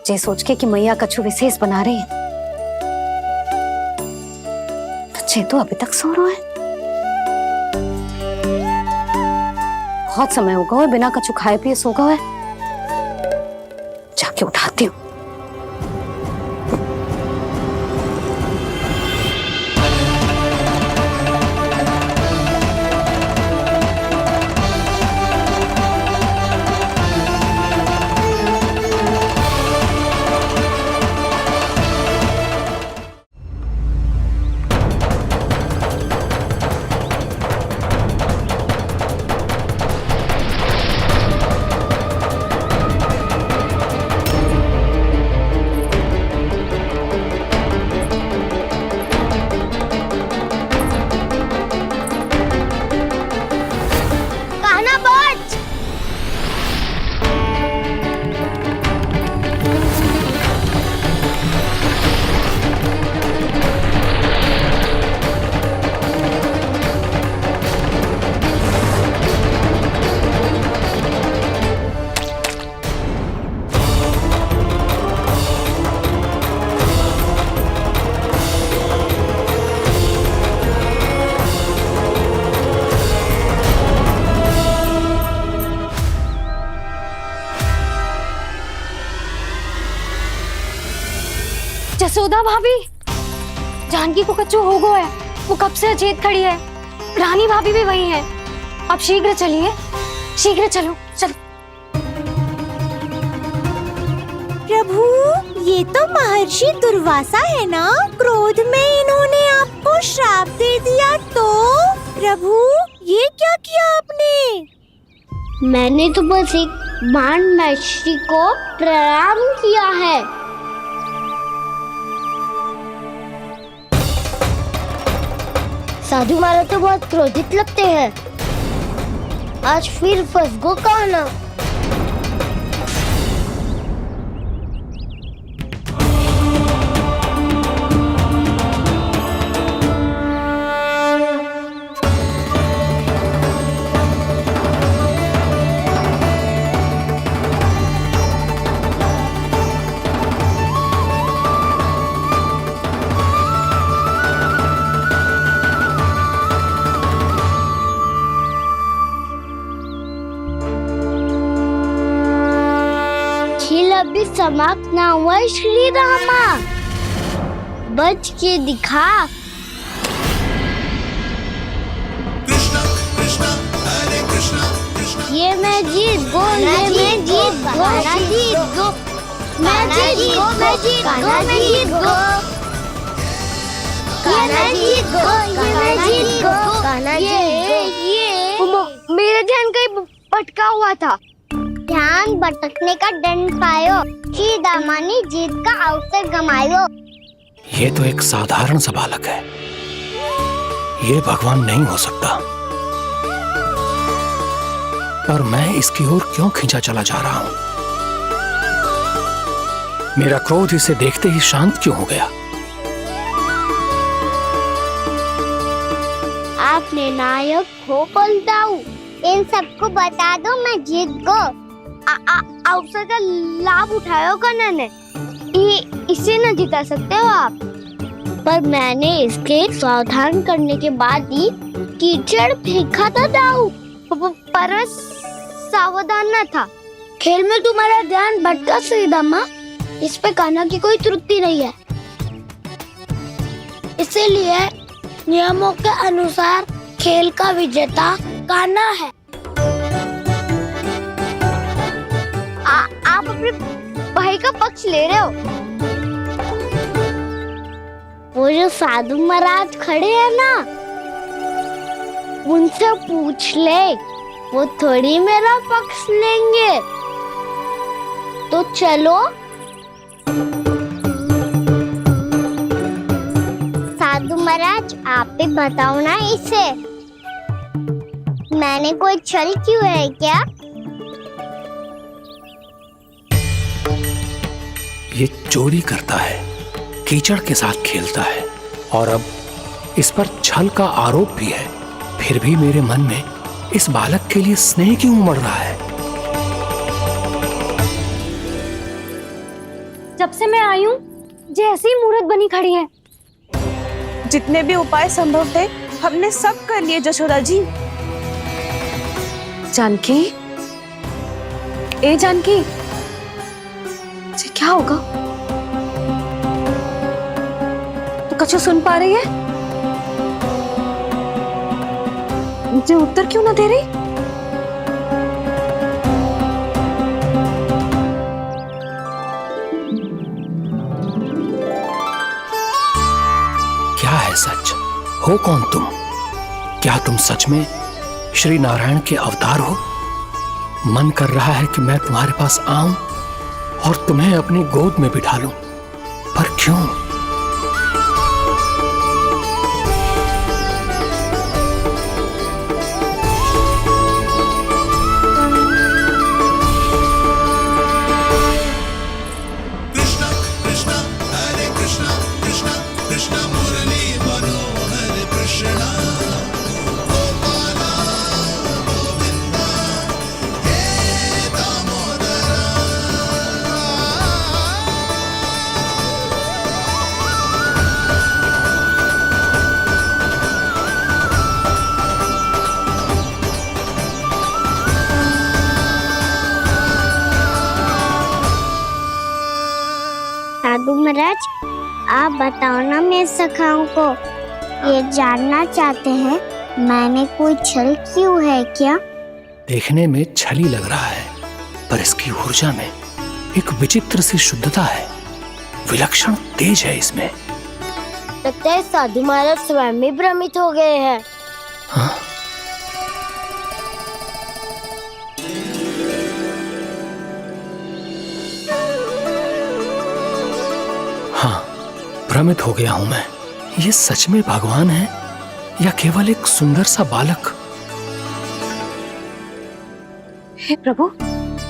जे सोच के कि मैया कछु विशेष बना रही है। तो चेतु अभी तक सो रहा है। बहुत समय हो गया है, बिना कछु खाए पिए सो गया है। जाके उठाती हूँ। जसोदा भाभी, जानकी को कच्चू हो गो है, वो कब से अचेत खड़ी है। रानी भाभी भी वही है। आप शीघ्र चलिए, शीघ्र चलो चलो। प्रभु, ये तो महर्षि दुर्वासा है ना? क्रोध में इन्होंने आपको श्राप दे दिया तो? प्रभु, ये क्या किया आपने? मैंने तो बस एक बाण महर्षि को प्रणाम किया है। साधु महाराज तो बहुत क्रोधित लगते हैं। आज फिर फंस गो कहना। खेल अभी समाप्त ना हुआ श्री रामा, बच के दिखा। ये मैं जीत गो, ये मैं जीत गो, जीत गो, मैं जीत गो, मैं जीत गो, मैं जीत गो, ये मैं जीत गो, ये मैं जीत गो, ये मेरा ध्यान कहीं भटका हुआ था। ध्यान भटकने का दंड पायो, श्री दामा ने जीत का अवसर गमायो। ये तो एक साधारण सा बालक है, ये भगवान नहीं हो सकता। पर मैं इसकी ओर क्यों खींचा चला जा रहा हूं? मेरा क्रोध इसे देखते ही शांत क्यों हो गया? आपने नायक हो पलटाऊ, इन सबको बता दो मैं जीत गो। अवसर का लाभ उठायो कन्या ने, इसे न जिता सकते हो आप। पर मैंने इसके सावधान करने के बाद ही कीचड़ फेंका था दाऊ, पर सावधान न था। खेल में तुम्हारा ध्यान भटका श्रीदामा, इस पे कान्हा की कोई त्रुटि नहीं है। इसीलिए नियमों के अनुसार खेल का विजेता कान्हा है। आप अपने भाई का पक्ष ले रहे हो। वो जो साधु महाराज खड़े हैं ना, उनसे पूछ ले, वो थोड़ी मेरा पक्ष लेंगे। तो चलो। साधु महाराज, आप भी बताओ ना इसे, मैंने कोई छल क्यों है क्या? ये चोरी करता है, कीचड़ के साथ खेलता है, और अब इस पर छल का आरोप भी है। फिर भी मेरे मन में इस बालक के लिए स्नेह क्यों उमड़ रहा है? जब से मैं आई हूँ, जैसी ही मूर्त बनी खड़ी है। जितने भी उपाय संभव थे हमने सब कर लिए जशोदा जी। जानकी, ए जानकी, ये क्या होगा? तो कछु सुन पा रही है? मुझे उत्तर क्यों ना दे रही? क्या है सच? हो कौन तुम? क्या तुम सच में श्री नारायण के अवतार हो? मन कर रहा है कि मैं तुम्हारे पास आऊं और तुम्हें अपनी गोद में बिठा लूं, पर क्यों? साधु महाराज, आप बताओ ना मेरे सखाओं को, ये जानना चाहते हैं मैंने कोई छल क्यों है क्या? देखने में छली लग रहा है, पर इसकी ऊर्जा में एक विचित्र सी शुद्धता है, विलक्षण तेज है इसमें। लगता है साधु महाराज स्वयं ही भ्रमित हो गए हैं। हाँ? हाँ, भ्रमित हो गया हूं मैं। ये सच में भगवान है या केवल एक सुंदर सा बालक? हे प्रभु,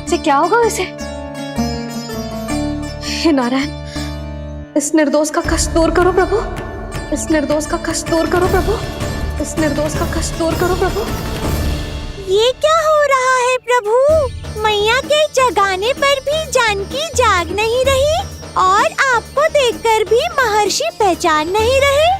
इसे क्या होगा इसे? हे नारायण, इस निर्दोष का कष्ट दूर करो प्रभु, इस निर्दोष का कष्ट दूर करो प्रभु, इस निर्दोष का कष्ट दूर करो प्रभु। ये क्या हो रहा है प्रभु? मैया के जगाने पर भी जानकी जाग नहीं रही और आपको देखकर भी महर्षि पहचान नहीं रहे।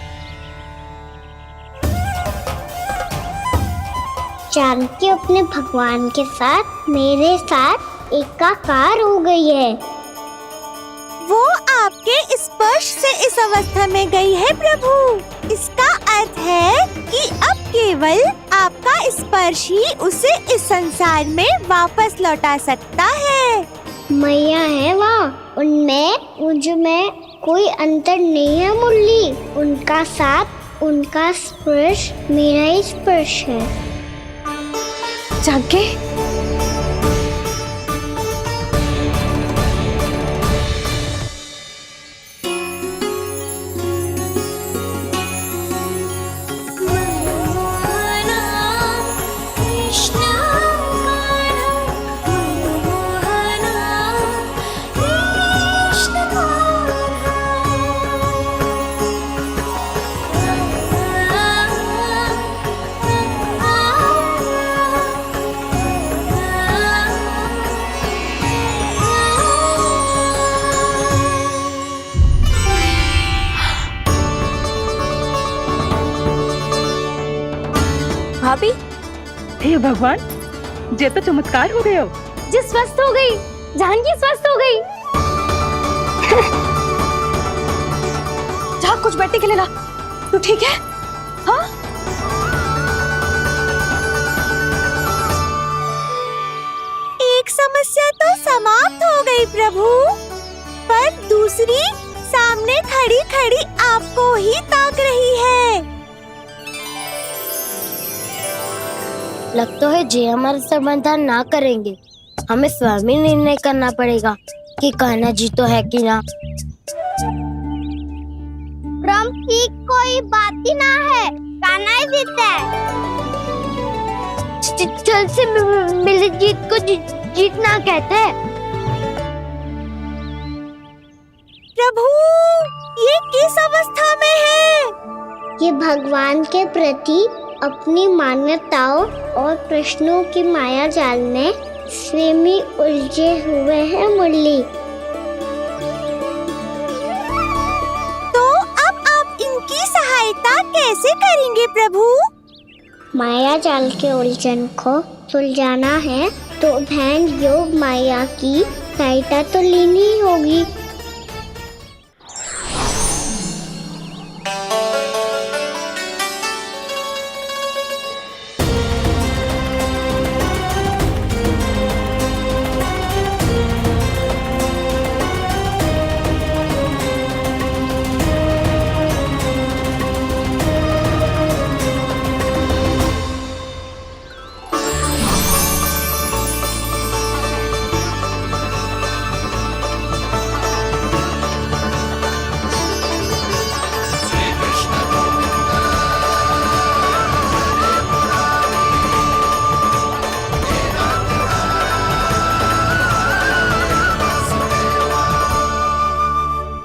जानकी अपने भगवान के साथ मेरे साथ एकाकार हो गई है। वो आपके स्पर्श से इस अवस्था में गई है प्रभु। इसका अर्थ है कि अब केवल आपका स्पर्श ही उसे इस संसार में वापस लौटा सकता है। मैया है वहाँ, उनमें मुझ में कोई अंतर नहीं है मुरली। उनका साथ, उनका स्पर्श मेरा ही स्पर्श है। जानकी, भाभी, हे भगवान, जे तो चमत्कार हो गए हो। जी स्वस्थ हो गई, जानकी स्वस्थ हो गई। जा कुछ बैठने के लिए ला। तू ठीक है? हाँ? एक समस्या तो समाप्त हो गई प्रभु, पर दूसरी सामने खड़ी खड़ी आपको ही ताक रही है। लगता है जे हमारा समाधान ना करेंगे, हमें स्वयं ही निर्णय करना पड़ेगा कि कान्हा जी तो है कि ना। ब्रह्म की कोई बात ही ना है, कान्हा ही जीता है। छल से मिली जीत को जीतना कहते हैं। प्रभु, ये किस अवस्था में है? ये भगवान के प्रति अपनी मान्यताओं और प्रश्नों की माया जाल में स्वयं ही उलझे हुए हैं मुरली। तो अब आप इनकी सहायता कैसे करेंगे प्रभु? माया जाल के उलझन को सुलझाना है तो ध्यान योग माया की सहायता तो लेनी ही होगी।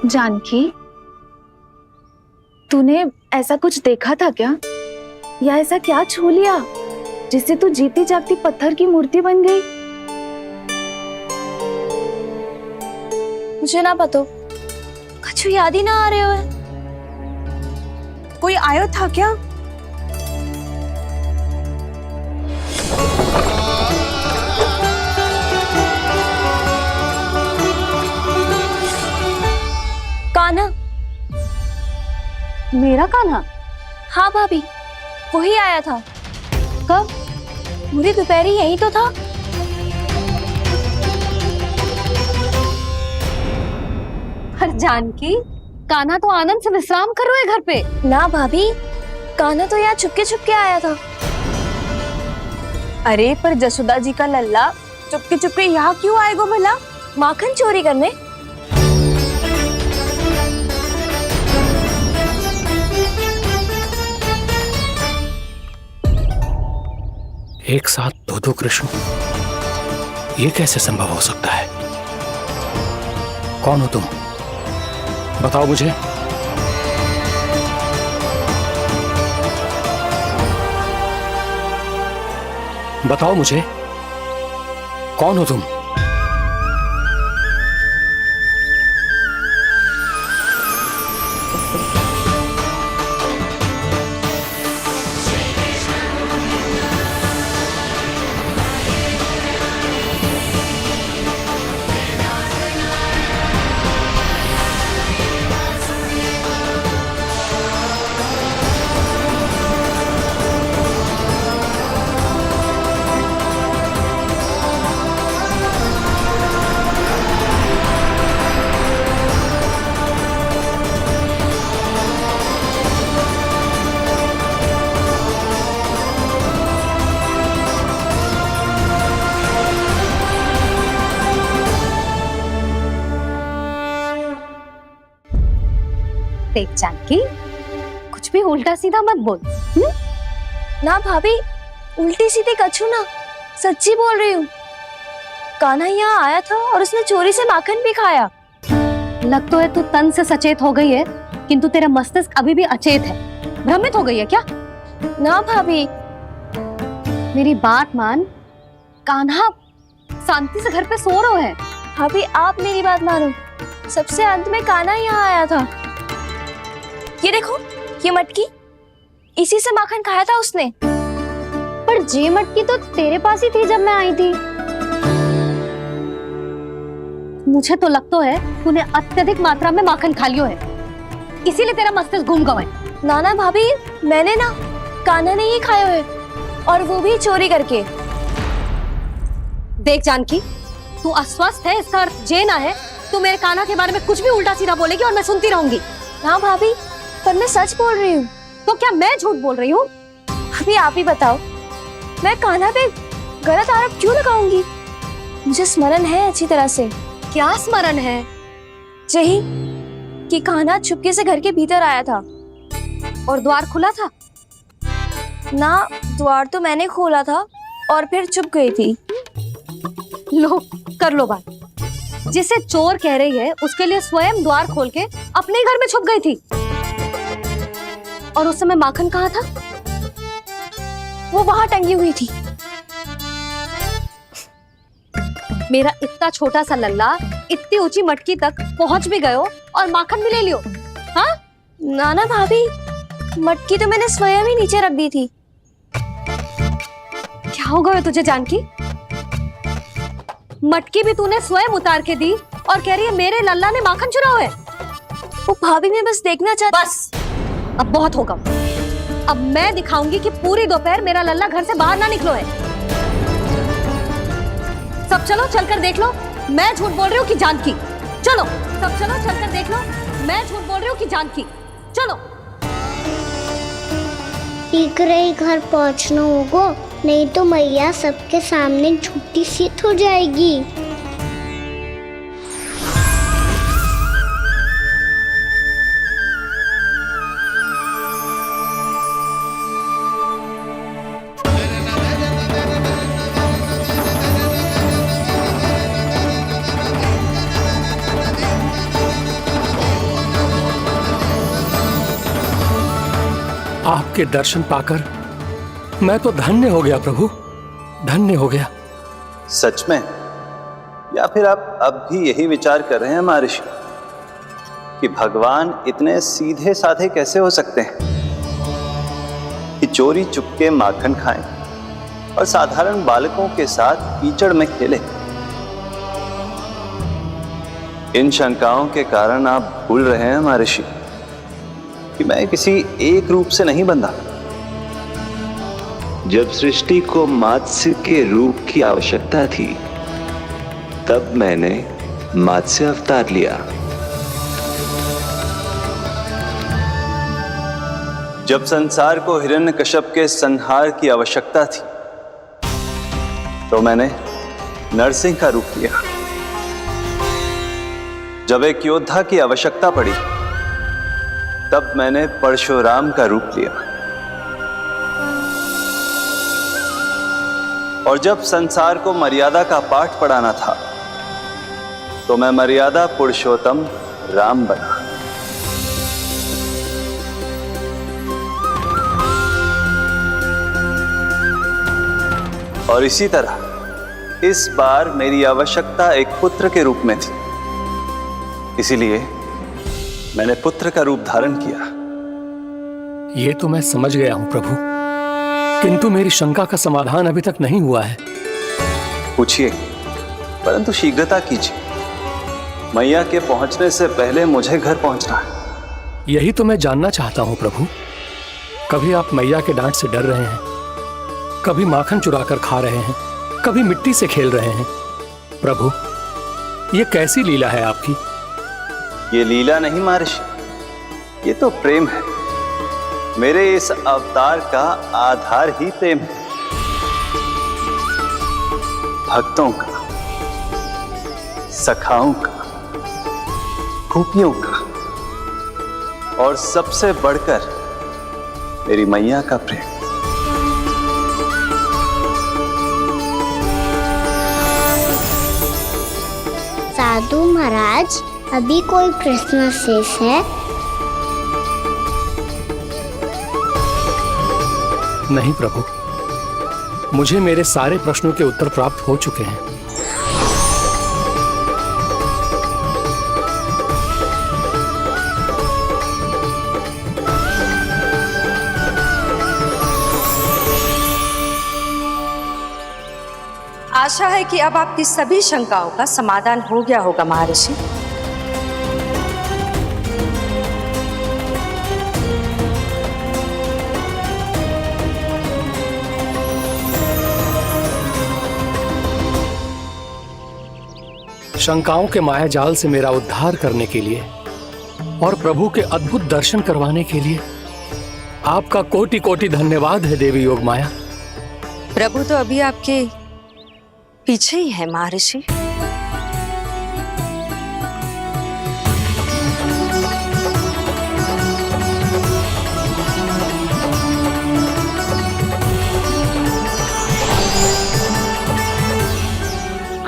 जानकी, तूने ऐसा कुछ देखा था क्या, या ऐसा क्या छू लिया जिससे तू जीती जागती पत्थर की मूर्ति बन गई? मुझे ना पता, कुछ याद ही ना आ रहे हो। कोई आयो था क्या? कान्हा, मेरा कान्हा? हाँ भाभी, वही आया था। कब? पूरी दोपहर ही यही तो था। पर जानकी, कान्हा तो आनंद से विश्राम कर रहे घर पे। ना भाभी, कान्हा तो यहाँ चुपके चुपके आया था। अरे पर जसोदा जी का लल्ला चुपके चुपके यहाँ क्यों आएगा भला? माखन चोरी करने? एक साथ दो कृष्ण, ये कैसे संभव हो सकता है? कौन हो तुम? बताओ मुझे। बताओ मुझे, कौन हो तुम? देख जानकी, कुछ भी उल्टा सीधा मत बोल। ना भाभी, उल्टी सीधी कछू ना, सच्ची बोल रही हूँ। कान्हा यहाँ आया था और उसने चोरी से माखन भी खाया। लग तो है तू तन से सचेत हो गई है, किंतु तेरा मस्तिष्क अभी भी अचेत है। भ्रमित हो गई है क्या? ना भाभी, मेरी बात मान, कान्हा शांति से घर पे सो रहा है। भाभी आप मेरी बात मानो, सबसे अंत में कान्हा यहाँ आया था। ये देखो, ये मटकी, इसी से माखन खाया था उसने। पर जे मटकी तो तेरे पास ही थी जब मैं आई थी। मुझे तो लगता है तूने अत्यधिक मात्रा में माखन खा लियो है, इसीलिए तेरा मस्तिष्क घूम गया है। नाना भाभी, मैंने ना, कान्हा ने ही खाया है, और वो भी चोरी करके। देख जानकी, तू अस्वस्थ है, इसका अर्थ जे ना है तू मेरे कान्हा के बारे में कुछ भी उल्टा सीधा बोलेगी और मैं सुनती रहूंगी। ना भाभी, पर मैं सच बोल रही हूँ। तो क्या मैं झूठ बोल रही हूँ? अभी आप ही बताओ, मैं कान्हा पे गलत आरोप क्यों लगाऊंगी? मुझे स्मरण है अच्छी तरह से। क्या स्मरण है? यही कि कान्हा चुपके से घर के भीतर आया था। और द्वार खुला था? ना, द्वार तो मैंने खोला था और फिर चुप गई थी। लो, कर लो बात। जिसे चोर कह रही है उसके लिए स्वयं द्वार खोल के अपने घर में छुप गई थी। और उस समय माखन कहाँ था? वो वहां टंगी हुई थी। मेरा इतना छोटा सा लल्ला इतनी ऊंची मटकी तक पहुंच भी गयो और माखन भी ले लियो। हाँ? नाना भाभी, मटकी तो मैंने स्वयं ही नीचे रख दी थी। क्या हो गया तुझे जानकी? मटकी भी तूने स्वयं उतार के दी और कह रही है मेरे लल्ला ने माखन चुराया है। वो भाभी, मैं बस देखना चाहती। बस, अब बहुत होगा। अब मैं दिखाऊंगी कि पूरी दोपहर मेरा लल्ला घर से बाहर ना निकलो है। सब चलो, चलकर देख लो मैं झूठ बोल रही हूँ कि जानकी। चलो सब चलो, चलकर देख लो मैं झूठ बोल रही हूँ कि जानकी। चलो। शीघ्र ही घर पहुंचना होगा, नहीं तो मैया सबके सामने झूठी सिद्ध हो जाएगी। आपके दर्शन पाकर मैं तो धन्य हो गया प्रभु, धन्य हो गया। सच में? या फिर आप अब भी यही विचार कर रहे हैं महर्षि कि भगवान इतने सीधे साधे कैसे हो सकते हैं कि चोरी चुपके माखन खाएं और साधारण बालकों के साथ कीचड़ में खेले? इन शंकाओं के कारण आप भूल रहे हैं महर्षि कि मैं किसी एक रूप से नहीं बंधा। जब सृष्टि को मत्स्य के रूप की आवश्यकता थी, तब मैंने मत्स्य अवतार लिया। जब संसार को हिरण्यकश्यप के संहार की आवश्यकता थी, तो मैंने नरसिंह का रूप लिया। जब एक योद्धा की आवश्यकता पड़ी, तब मैंने परशुराम का रूप लिया। और जब संसार को मर्यादा का पाठ पढ़ाना था, तो मैं मर्यादा पुरुषोत्तम राम बना। और इसी तरह इस बार मेरी आवश्यकता एक पुत्र के रूप में थी, इसीलिए मैंने पुत्र का रूप धारण किया। ये तो मैं समझ गया हूं प्रभु, किंतु मेरी शंका का समाधान अभी तक नहीं हुआ है। पूछिए, परंतु शीघ्रता कीजिए। मैया के पहुंचने से पहले मुझे घर पहुंचना है। यही तो मैं जानना चाहता हूं प्रभु। कभी आप मैया के डांट से डर रहे हैं, कभी माखन चुरा कर खा रहे हैं, कभी मिट्टी से खेल रहे हैं। प्रभु, ये कैसी लीला है आपकी? ये लीला नहीं महर्षि, ये तो प्रेम है। मेरे इस अवतार का आधार ही प्रेम है। भक्तों का, सखाओं का, गोपियों का, और सबसे बढ़कर मेरी मैया का प्रेम। साधु महाराज, अभी कोई प्रश्न शेष है? नहीं प्रभु, मुझे मेरे सारे प्रश्नों के उत्तर प्राप्त हो चुके हैं। आशा है कि अब आपकी सभी शंकाओं का समाधान हो गया होगा महर्षि। शंकाओं के मायाजाल से मेरा उद्धार करने के लिए और प्रभु के अद्भुत दर्शन करवाने के लिए आपका कोटि कोटि धन्यवाद है देवी योगमाया। प्रभु तो अभी आपके पीछे ही है महर्षि।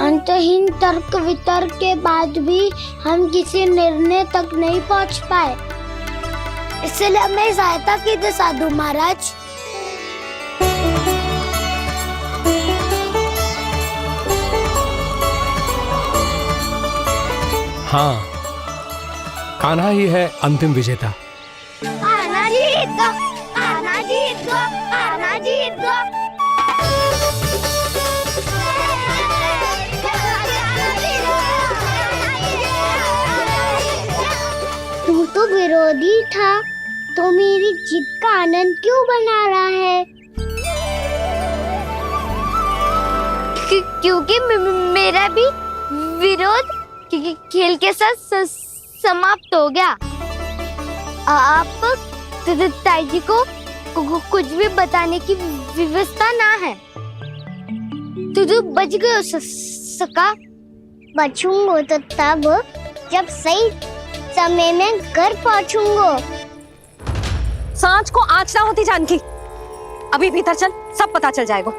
अंतहीन तर्क वितर्क के बाद भी हम किसी निर्णय तक नहीं पहुंच पाए, इसलिए हमें सहायता कीजिए साधु महाराज। हाँ, कान्हा ही है अंतिम विजेता। आना जीत गो, आना जीत गो, आना जीत गो। तू तो विरोधी था, तो मेरी जीत का आनंद क्यों बना रहा है? क्योंकि मेरा भी विरोध खेल के साथ समाप्त हो गया। आप ताई जी को कुछ भी बताने की व्यवस्था ना है। तू बच गए हो सका। बचूंगा तो तब जब सही समय में घर पहुंचूंगा। सांच को आँच ना होती जानकी। अभी भीतर चल, सब पता चल जाएगा।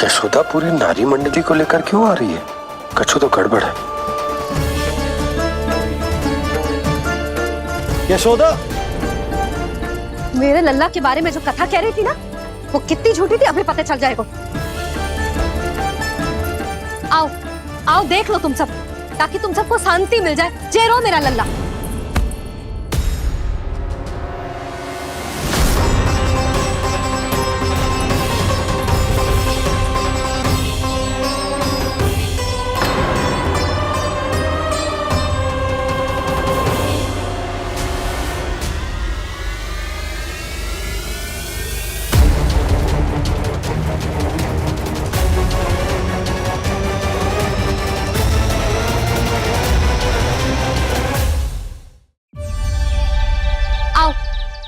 यशोदा पूरी नारी मंडली को लेकर क्यों आ रही है? कछु तो गड़बड़ है। यशोदा, मेरे लल्ला के बारे में जो कथा कह रही थी ना, वो कितनी झूठी थी अभी पता चल जाएगा। आओ आओ देख लो तुम सब, ताकि तुम सबको शांति मिल जाए। जय रो मेरा लल्ला।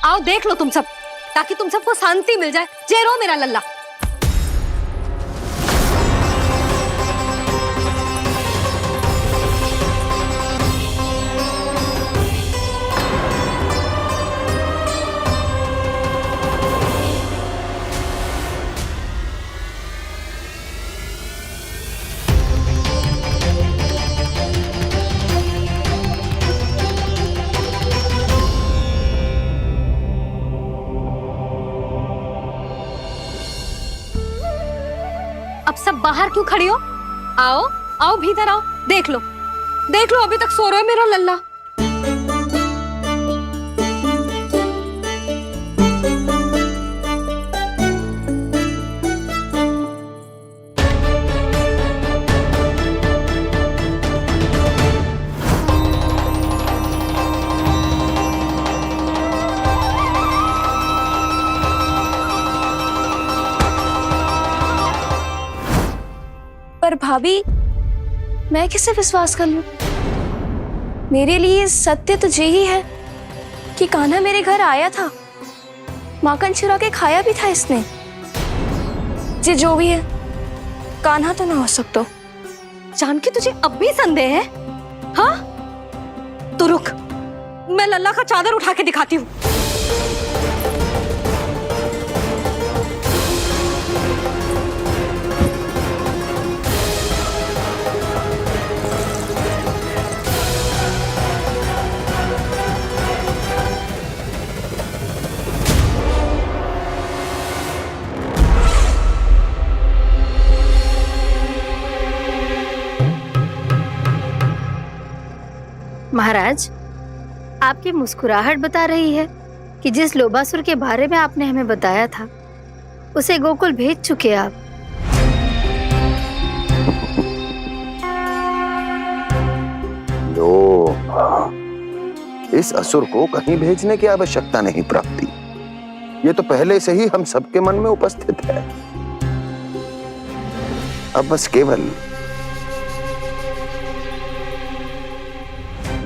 आओ देख लो तुम सब, ताकि तुम सबको शांति मिल जाए। जय रो मेरा लल्ला। अब सब बाहर क्यों खड़ी हो? आओ आओ भीतर आओ, देख लो अभी तक सो रहा है मेरा लल्ला। पर भाभी, मैं किसे विश्वास कर लूं? मेरे लिए सत्य तो यही है कि कान्हा मेरे घर आया था, माखन चुरा के खाया भी था इसने। ये जो भी है, कान्हा तो ना हो सकता। जानकी तुझे अब भी संदेह है? हाँ तो रुक, मैं लल्ला का चादर उठा के दिखाती हूँ। महाराज, आपकी मुस्कुराहट बता रही है कि जिस लोबासुर के बारे में आपने हमें बताया था, उसे गोकुल भेज चुके आप। इस असुर को कहीं भेजने की आवश्यकता नहीं प्राप्ति। ये तो पहले से ही हम सबके मन में उपस्थित है। अब बस केवल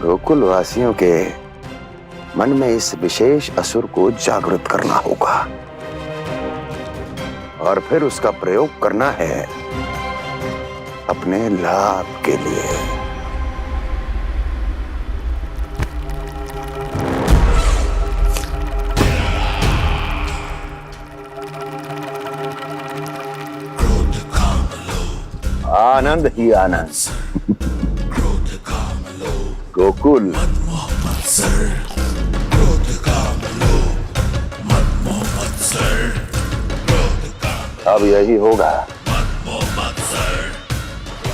गोकुल वासियों के मन में इस विशेष असुर को जागृत करना होगा और फिर उसका प्रयोग करना है अपने लाभ के लिए। आनंद ही आनंद। गोकुल अब यही होगा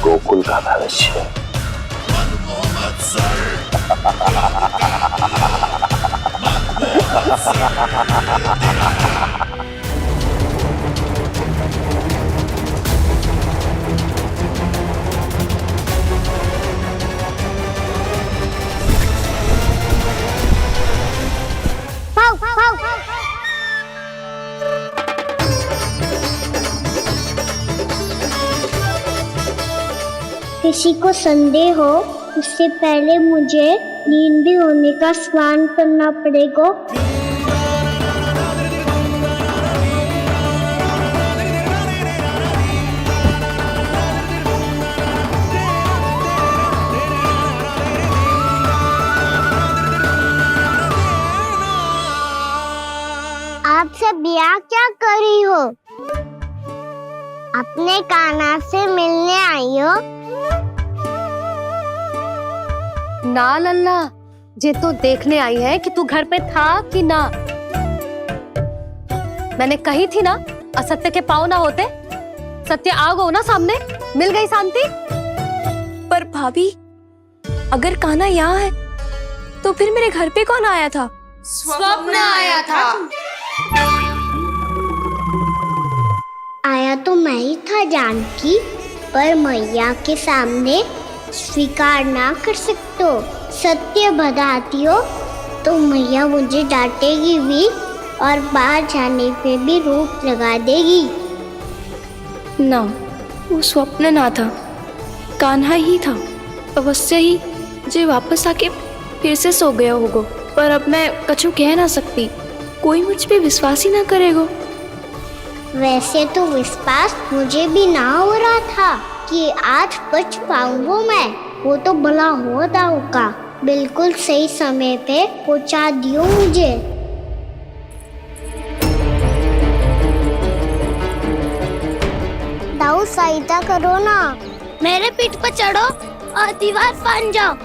गोकुल का भविष्य। किसी को संदेह हो, उससे पहले मुझे नींद भी होने का स्नान करना पड़ेगा। आप सब यहाँ क्या कर रही हो? अपने कान्हा से मिलने आई हो? ना लल्ला, जे तो देखने आई है कि तू घर पे था कि ना। मैंने कही थी ना, असत्य के पांव ना होते। सत्य आ गो ना सामने, मिल गई शांति। पर भाभी, अगर कान्हा यहाँ है तो फिर मेरे घर पे कौन आया था? स्वप्न आया था। आया तो मैं ही था जानकी, पर मैया के सामने स्वीकार ना कर सकते हो। सत्य बताती हो तो मैया मुझे डांटेगी भी और बाहर जाने पे भी रोक लगा देगी। ना, वो स्वप्न ना था, कान्हा ही था। अवश्य ही जे वापस आके फिर से सो गया होगा। पर अब मैं कछु कह ना सकती, कोई मुझ पे विश्वास ही ना करेगा। वैसे तो विश्वास मुझे भी ना हो रहा था कि आज बच पाऊंगा मैं। वो तो भला हो दाऊ का बिल्कुल सही समय पे पहुंचा दियो मुझे। दाऊ सहायता करो ना, मेरे पीठ पर चढ़ो और दीवार फांद जाओ।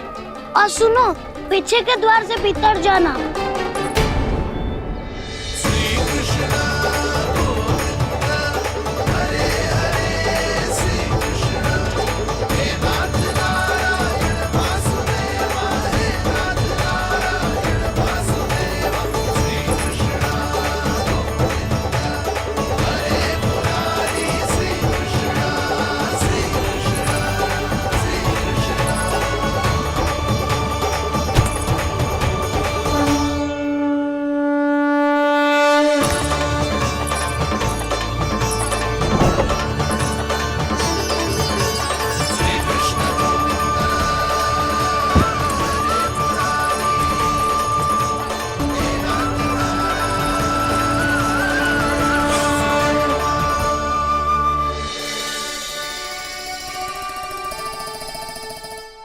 और सुनो, पीछे के द्वार से भीतर जाना।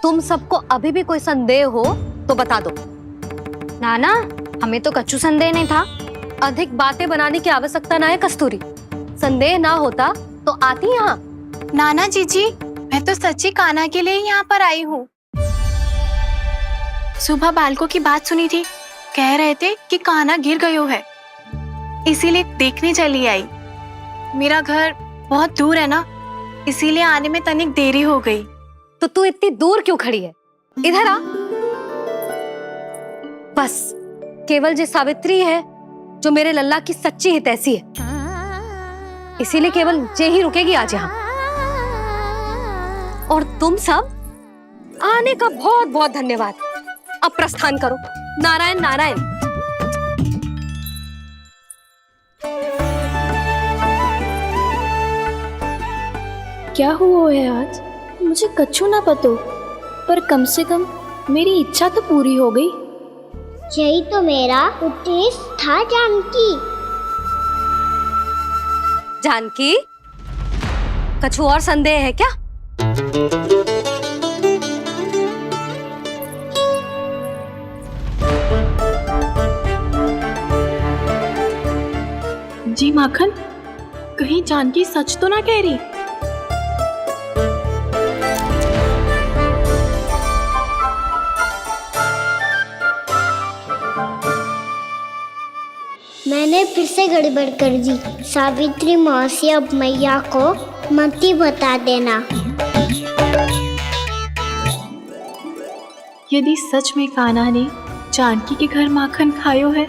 तुम सबको अभी भी कोई संदेह हो तो बता दो। नाना, हमें तो कच्चू संदेह नहीं था। अधिक बातें बनाने की आवश्यकता ना है कस्तूरी। संदेह ना होता तो आती यहाँ। नाना जीजी, मैं तो सच्ची कान्हा के लिए ही यहाँ पर आई हूँ। सुबह बालकों की बात सुनी थी, कह रहे थे कि कान्हा गिर गयो है, इसीलिए देखने चली आई। मेरा घर बहुत दूर है ना, इसीलिए आने में तनिक देरी हो गई। तो तू इतनी दूर क्यों खड़ी है? इधर आ। बस केवल जे सावित्री है जो मेरे लल्ला की सच्ची हितैषी है, इसीलिए केवल जे ही रुकेगी आज यहाँ। और तुम सब आने का बहुत बहुत धन्यवाद। अब प्रस्थान करो। नारायण नारायण। क्या हुआ है आज? मुझे कछु ना पतो, पर कम से कम मेरी इच्छा तो पूरी हो गई। यही तो मेरा उद्देश्य था जानकी। जानकी, कछु और संदेह है क्या? जी माखन, कहीं जानकी सच तो ना कह रही? मैंने फिर से गड़बड़ कर दी। सावित्री मौसी, अब मैया को मत ही बता देना। यदि सच में कान्हा ने जानकी के घर माखन खायो है